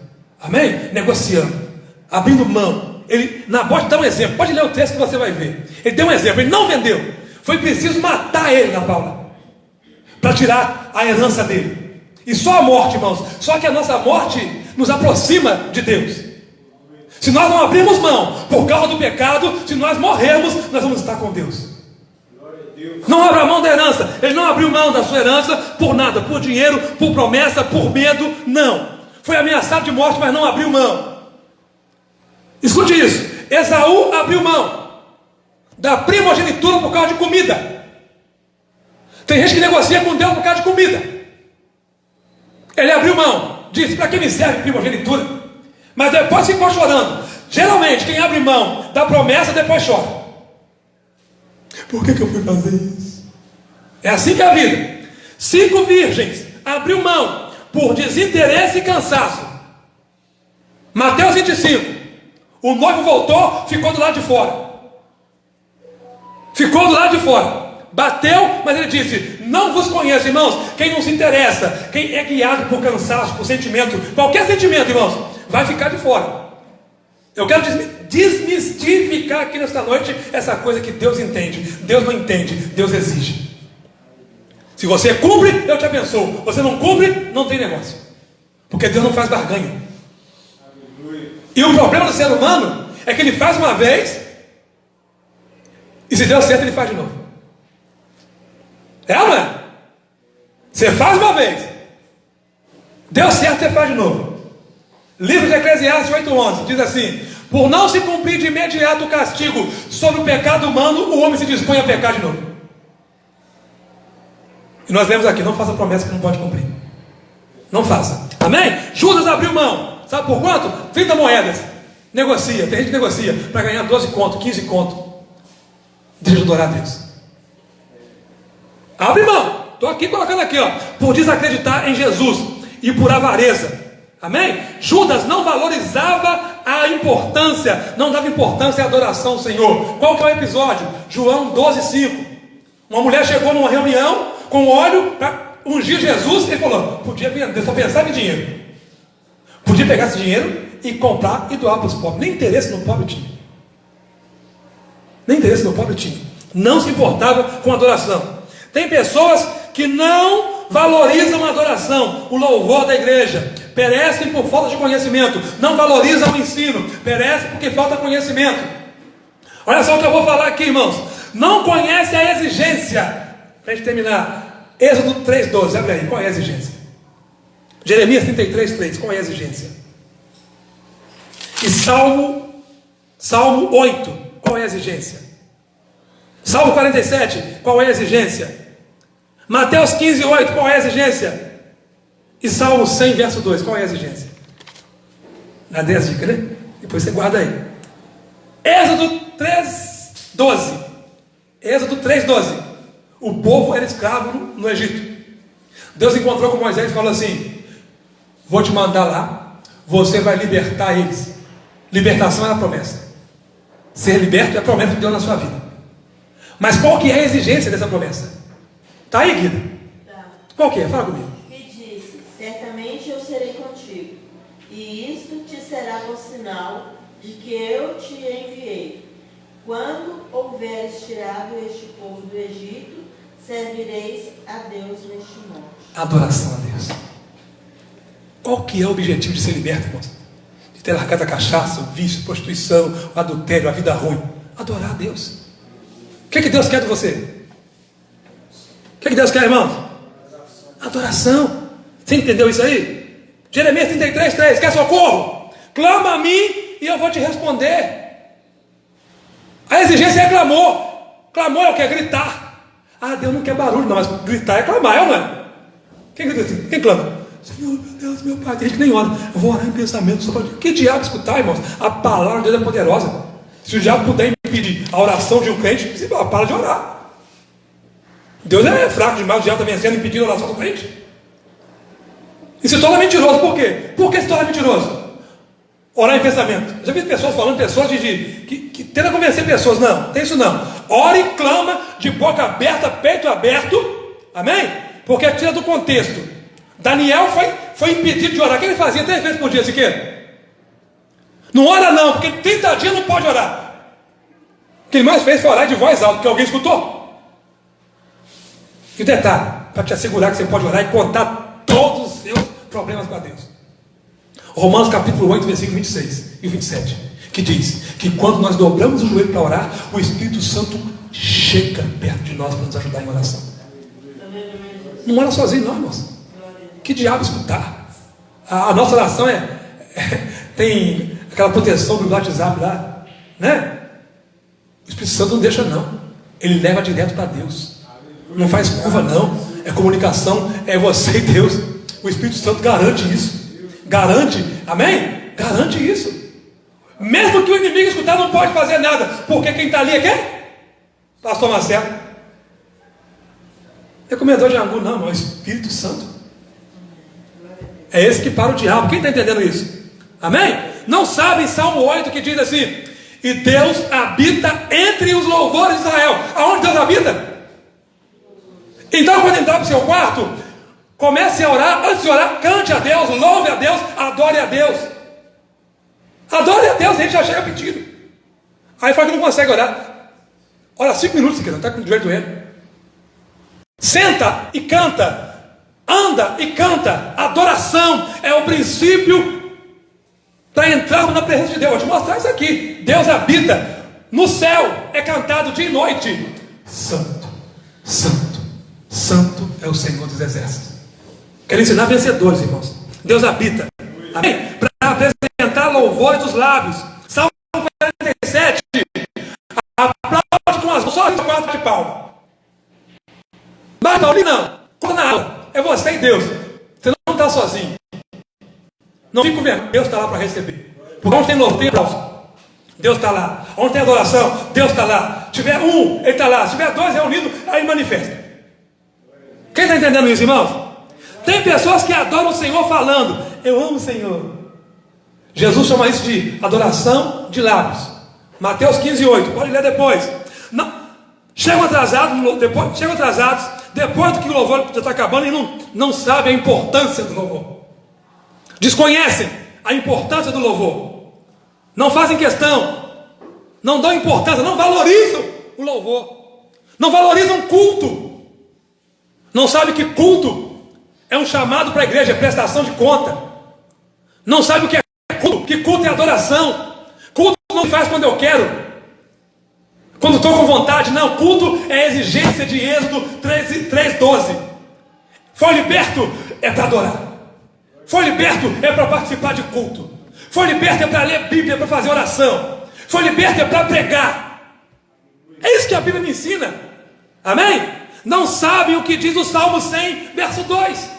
Amém? Negociando, abrindo mão. Nabote dá um exemplo. Pode ler o texto que você vai ver. Ele deu um exemplo. Ele não vendeu. Foi preciso matar ele na Paula para tirar a herança dele. E só a morte, irmãos, só que a nossa morte nos aproxima de Deus. Se nós não abrirmos mão por causa do pecado, se nós morrermos, nós vamos estar com Deus. Não abra mão da herança. Ele não abriu mão da sua herança por nada, por dinheiro, por promessa, por medo. Não. Foi ameaçado de morte, mas não abriu mão. Escute isso. Esaú abriu mão da primogenitura por causa de comida. Tem gente que negocia com Deus por causa de comida. Ele abriu mão. Disse: para que me serve primogenitura? Mas depois ficou chorando. Geralmente quem abre mão da promessa depois chora. Por que eu fui fazer isso? É assim que é a vida. 5 virgens abriu mão por desinteresse e cansaço. Mateus 25. O noivo voltou, ficou do lado de fora. Ficou do lado de fora. Bateu, mas ele disse: não vos conheço, irmãos. Quem não se interessa, quem é guiado por cansaço, por sentimento, qualquer sentimento, irmãos, vai ficar de fora. Eu quero desmistificar aqui nesta noite essa coisa que Deus entende. Deus não entende, Deus exige. Se você cumpre, eu te abençoo. Você não cumpre, não tem negócio. Porque Deus não faz barganha. E o problema do ser humano é que ele faz uma vez, e se deu certo ele faz de novo. É ou não é? Você faz uma vez, deu certo, você faz de novo. Livro de Eclesiastes 8:11 diz assim: por não se cumprir de imediato o castigo sobre o pecado humano, o homem se dispõe a pecar de novo. E nós lemos aqui: não faça promessa que não pode cumprir. Não faça. Amém? Judas abriu mão. Sabe por quanto? 30 moedas. Negocia. Tem gente que negocia para ganhar 12 conto, 15 conto. Deixa eu adorar a Deus. Abre mão. Estou aqui colocando aqui, ó. Por desacreditar em Jesus e por avareza. Amém? Judas não valorizava a importância, não dava importância à adoração ao Senhor. Qual que é o episódio? João 12:5. Uma mulher chegou numa reunião com óleo para ungir Jesus. Ele falou: podia vender, só pensava em dinheiro. Podia pegar esse dinheiro e comprar e doar para os pobres. Nem interesse no pobre tinha. Nem interesse no pobre tinha. Não se importava com a adoração. Tem pessoas que não valorizam a adoração, o louvor da igreja. Perecem por falta de conhecimento. Não valorizam o ensino. Perecem porque falta conhecimento. Olha só o que eu vou falar aqui, irmãos. Não conhece a exigência. Para a gente terminar, Êxodo 3:12. Abre aí, qual é a exigência? Jeremias 33:3. Qual é a exigência? E Salmo 8. Qual é a exigência? Salmo 47. Qual é a exigência? Mateus 15:8. Qual é a exigência? E Salmo 100, verso 2. Qual é a exigência? Dá 10 dicas, né? Depois você guarda aí. Êxodo 3:12. Êxodo 3:12. O povo era escravo no Egito. Deus encontrou com Moisés e falou assim: vou te mandar lá, você vai libertar eles. Libertação é a promessa. Ser liberto é a promessa de Deus na sua vida. Mas qual que é a exigência dessa promessa? Está aí, Guida? Tá. Qual que é? Fala comigo. Que disse: certamente eu serei contigo, e isto te será por sinal de que eu te enviei. Quando houveres tirado este povo do Egito, servireis a Deus neste monte. Adoração a Deus. Qual que é o objetivo de ser liberto, irmãos? De ter largado a cachaça, o vício, a prostituição, o adultério, a vida ruim. Adorar a Deus. O que é que Deus quer de você? O que é que Deus quer, irmãos? Adoração. Você entendeu isso aí? Jeremias 33:3. Quer socorro? Clama a mim e eu vou te responder. A exigência é clamor. Clamor é o que? É gritar. Ah, Deus não quer barulho, não, mas gritar é clamar, é ou não é? Quem grita assim? Quem clama? Senhor, meu Deus, meu Pai. Tem gente que nem ora. Eu vou orar em pensamento. Só para... Que diabo escutar, irmãos? A palavra de Deus é poderosa. Se o diabo puder impedir a oração de um crente, para de orar. Deus é fraco demais, o diabo está vencendo, impedindo a oração do crente. E se torna mentiroso, por quê? Por que se torna mentiroso? Orar em pensamento. Eu já vi pessoas falando, pessoas que tentam convencer pessoas. Não, tem isso não. Ora e clama de boca aberta, peito aberto. Amém? Porque tira do contexto. Daniel foi impedido de orar. O que ele fazia 3 vezes por dia, Siqueira? Não ora não, porque 30 dias não pode orar. O que ele mais fez foi orar de voz alta, porque alguém escutou. E detalhe, para te assegurar que você pode orar e contar todos os seus problemas para Deus. Romanos capítulo 8, versículo 26 e 27, que diz que quando nós dobramos o joelho para orar, o Espírito Santo chega perto de nós para nos ajudar em oração. Não ora sozinho não, irmãos. Que diabo escutar? A nossa oração tem aquela proteção do WhatsApp lá, né? O Espírito Santo não deixa não. Ele leva direto para Deus. Não faz curva não. É comunicação, é você e Deus. O Espírito Santo garante isso. Garante, amém? Garante isso. Mesmo que o inimigo escutar, não pode fazer nada. Porque quem está ali é quem? Pastor Marcelo. É comedor de angu, não, é o Espírito Santo. É esse que para o diabo. Quem está entendendo isso? Amém? Não sabe em Salmo 8 que diz assim: e Deus habita entre os louvores de Israel. Aonde Deus habita? Então quando entrar para o seu quarto, comece a orar. Antes de orar, cante a Deus, louve a Deus, adore a Deus. Adore a Deus, a gente já chega pedindo. Aí fala que não consegue orar. Ora 5 minutos, se quiser, não está com o joelho doendo. Senta e canta. Anda e canta. Adoração é o princípio para entrarmos na presença de Deus. Vou te mostrar isso aqui. Deus habita no céu. É cantado dia e noite. Santo, Santo, Santo é o Senhor dos Exércitos. Quero ensinar vencedores, irmãos. Deus habita. Amém? Para apresentar louvores dos lábios. Salmo 47. Aplaude com as mãos. Só 4 de palma. Mas ali não. Quando na aula. É você e Deus. Você não está sozinho. Não fica com vergonha. Deus está lá para receber. Porque onde tem louvor, tem aplauso. Deus está lá. Onde tem adoração, Deus está lá. Se tiver um, Ele está lá. Se tiver 2 reunidos, aí manifesta. Quem está entendendo isso, irmãos? Tem pessoas que adoram o Senhor falando: eu amo o Senhor. Jesus chama isso de adoração de lábios. Mateus 15:8. Pode ler depois. Não. Chegam atrasados, depois do que o louvor já está acabando, e não sabem a importância do louvor. Desconhecem a importância do louvor. Não fazem questão. Não dão importância, não valorizam o louvor. Não valorizam o culto. Não sabem que culto é um chamado para a igreja, é prestação de conta. Não sabem o que é culto, que culto é adoração. Culto não faz quando eu quero. Quando estou com vontade, não. Culto é exigência de Êxodo 3:12. Foi liberto é para adorar. Foi liberto é para participar de culto. Foi liberto é para ler Bíblia, é para fazer oração. Foi liberto é para pregar. É isso que a Bíblia me ensina. Amém? Não sabem o que diz o Salmo 100, verso 2.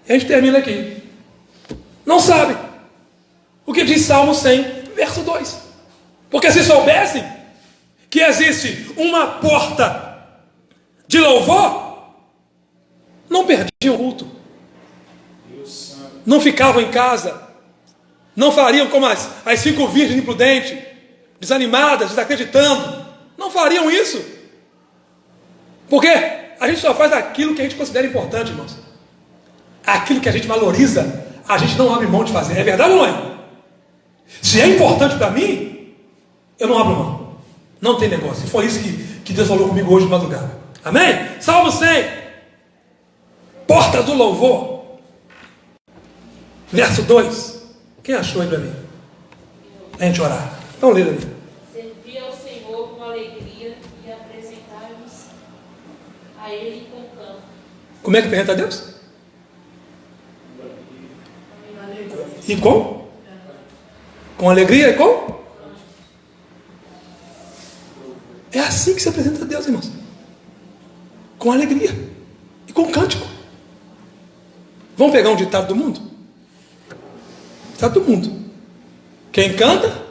E a gente termina aqui. Não sabe o que diz Salmo 100, verso 2. Porque se soubessem que existe uma porta de louvor, não perdiam o culto, não ficavam em casa, não fariam como as 5 virgens imprudentes, desanimadas, desacreditando, não fariam isso, porque a gente só faz aquilo que a gente considera importante, irmãos. Aquilo que a gente valoriza, a gente não abre mão de fazer. É verdade ou não é? Se é importante para mim, eu não abro mão. Não tem negócio. E foi isso que Deus falou comigo hoje de madrugada. Amém? Salmo 100. Portas do louvor. Verso 2. Quem achou aí para mim? A gente orar. Então lê ali. Servir ao Senhor com alegria e apresentar-nos a Ele com canto. Como é que apresenta a Deus? E com? Com alegria e com? É assim que se apresenta a Deus, irmãos. Com alegria e com cântico. Vamos pegar um ditado do mundo? Ditado do mundo. Quem canta?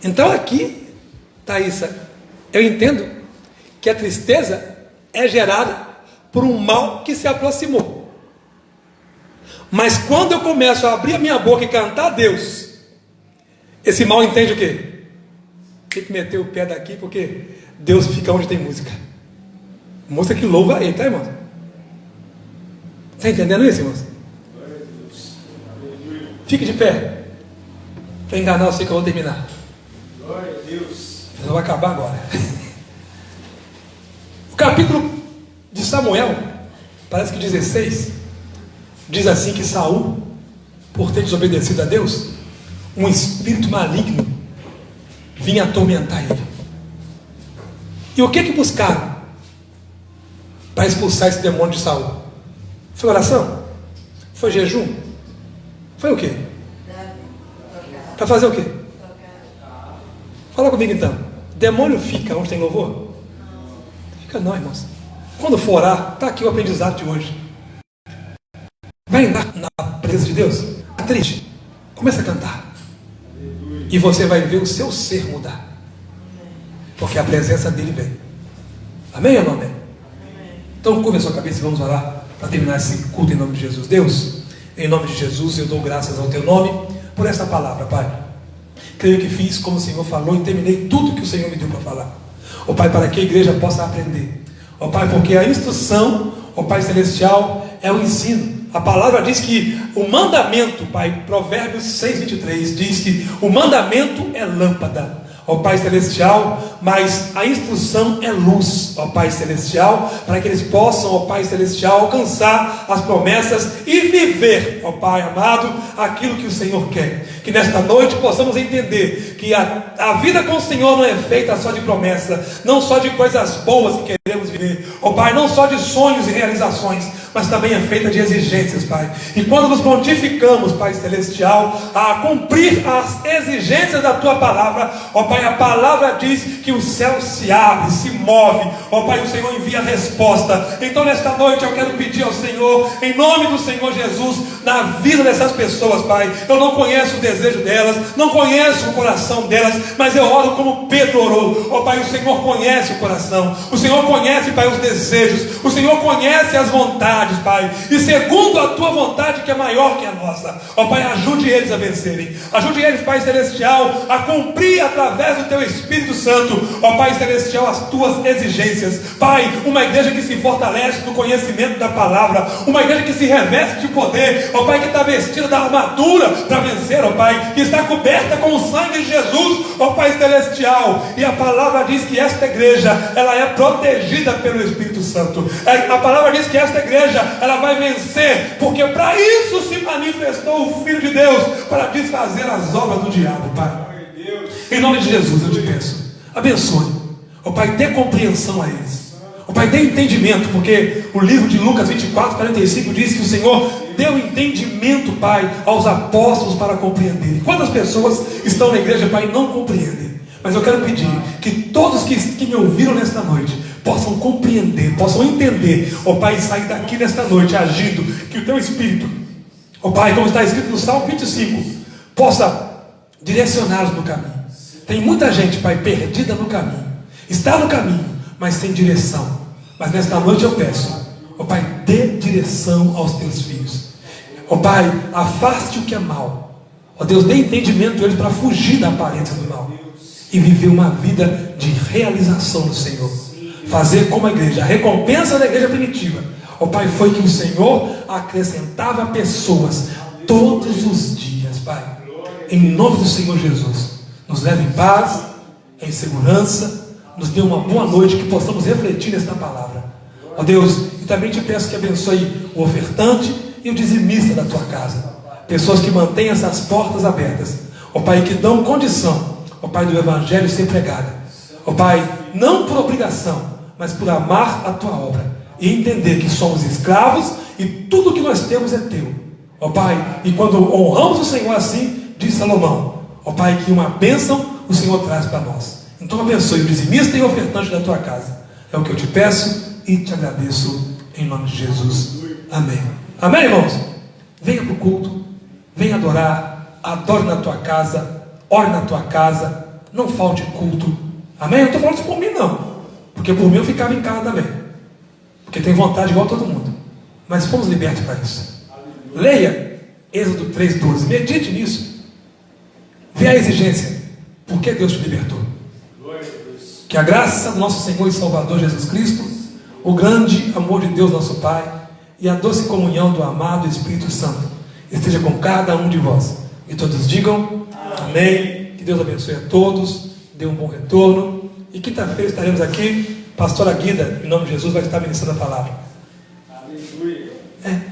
Então aqui, Thaísa, eu entendo que a tristeza é gerada por um mal que se aproximou. Mas quando eu começo a abrir a minha boca e cantar a Deus, esse mal entende o quê? Tem que meter o pé daqui, porque Deus fica onde tem música. Música que louva Ele, tá, irmãos? Está entendendo isso, irmãos? Fique de pé. Para enganar você que eu vou terminar. Glória a Deus. Eu vou acabar agora. O capítulo de Samuel, parece que 16, diz assim que Saul, por ter desobedecido a Deus, um espírito maligno vinha atormentar ele. E o que buscaram para expulsar esse demônio de Saul? Foi oração? Foi jejum? Foi o quê? Para fazer o quê? Fala comigo então. Demônio fica onde tem louvor? Fica não, irmãos. Quando for orar, está aqui o aprendizado de hoje. Vai andar na presença de Deus. Está triste? Começa a cantar. E você vai ver o seu ser mudar. Porque a presença dele vem. Amém ou não amém? Então curva a sua cabeça e vamos orar para terminar esse culto em nome de Jesus. Deus, em nome de Jesus, eu dou graças ao teu nome por essa palavra, Pai. Creio que fiz como o Senhor falou e terminei tudo que o Senhor me deu para falar. Ó Pai, para que a igreja possa aprender. Ó Pai, porque a instrução, ó Pai Celestial, é o ensino. A palavra diz que o mandamento, Pai, Provérbios 6:23, diz que o mandamento é lâmpada, ó Pai Celestial, mas a instrução é luz, ó Pai Celestial, para que eles possam, ó Pai Celestial, alcançar as promessas e viver, ó Pai amado, aquilo que o Senhor quer. Que nesta noite possamos entender que a vida com o Senhor não é feita só de promessa, não só de coisas boas que queremos viver, ó Pai, não só de sonhos e realizações, mas também é feita de exigências, Pai. E quando nos prontificamos, Pai Celestial, a cumprir as exigências da Tua palavra, ó Pai, a palavra diz que o céu se abre, se move, ó Pai, o Senhor envia a resposta. Então nesta noite eu quero pedir ao Senhor, em nome do Senhor Jesus, na vida dessas pessoas, Pai. Eu não conheço o desejo delas, não conheço o coração delas, mas eu oro como Pedro orou. Ó Pai, o Senhor conhece o coração, o Senhor conhece, Pai, os desejos, o Senhor conhece as vontades, Pai, e segundo a Tua vontade, que é maior que a nossa, ó Pai, ajude eles a vencerem, ajude eles, Pai Celestial, a cumprir através do Teu Espírito Santo, ó Pai Celestial, as Tuas exigências. Pai, uma igreja que se fortalece no conhecimento da palavra, uma igreja que se reveste de poder, ó Pai, que está vestida da armadura para vencer, ó Pai, que está coberta com o sangue de Jesus, ó Pai Celestial. E a palavra diz que esta igreja, ela é protegida pelo Espírito Santo. A palavra diz que esta igreja, ela vai vencer, porque para isso se manifestou o Filho de Deus, para desfazer as obras do diabo, Pai. Em nome de Jesus eu te peço, abençoe, ó Pai, dê compreensão a eles, ó Pai, dê entendimento, porque o livro de Lucas 24:45 diz que o Senhor deu entendimento, Pai, aos apóstolos para compreenderem. Quantas pessoas estão na igreja, Pai, e não compreendem? Mas eu quero pedir que todos que me ouviram nesta noite possam compreender, possam entender, ó Pai, sair daqui nesta noite agindo, que o Teu Espírito, ó Pai, como está escrito no Salmo 25, possa direcioná-los no caminho. Tem muita gente, Pai, perdida no caminho, está no caminho, mas sem direção. Mas nesta noite eu peço, ó Pai, dê direção aos Teus filhos, ó Pai, afaste o que é mal, ó Deus, dê entendimento a eles para fugir da aparência do mal e viver uma vida de realização do Senhor. Fazer como a igreja, a recompensa da igreja primitiva, ó Pai, foi que o Senhor acrescentava pessoas todos os dias, Pai. Em nome do Senhor Jesus, nos leve em paz, em segurança, nos dê uma boa noite, que possamos refletir nesta palavra, ó Deus. E também te peço que abençoe o ofertante e o dizimista da Tua casa, pessoas que mantêm essas portas abertas, ó Pai, que dão condição, ó Pai, do Evangelho ser pregado, ó Pai, não por obrigação, mas por amar a Tua obra. e entender que somos escravos e tudo que nós temos é teu, ó Pai. E quando honramos o Senhor assim, diz Salomão, ó Pai, que uma bênção o Senhor traz para nós. Então abençoe o dizimista e o ofertante da tua casa. É o que eu te peço e te agradeço em nome de Jesus. Amém. Amém, irmãos? Venha para o culto, venha adorar, adore na tua casa, ore na tua casa, não falte culto. Amém? Eu não estou falando isso por mim, não, porque por mim eu ficava em casa também, porque tem vontade igual todo mundo, mas fomos libertos para isso. Leia Êxodo 3:12, medite nisso, vê a exigência, por que Deus te libertou. Que a graça do nosso Senhor e Salvador Jesus Cristo, o grande amor de Deus nosso Pai e a doce comunhão do amado Espírito Santo esteja com cada um de vós. E todos digam amém. Que Deus abençoe a todos, dê um bom retorno. E quinta-feira estaremos aqui. Pastora Guida, em nome de Jesus, vai estar ministrando a palavra. Aleluia.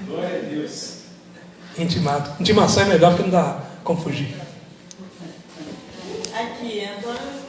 Glória a Deus. Intimado. Intimação é melhor porque não dá como fugir. Aqui, Antônio.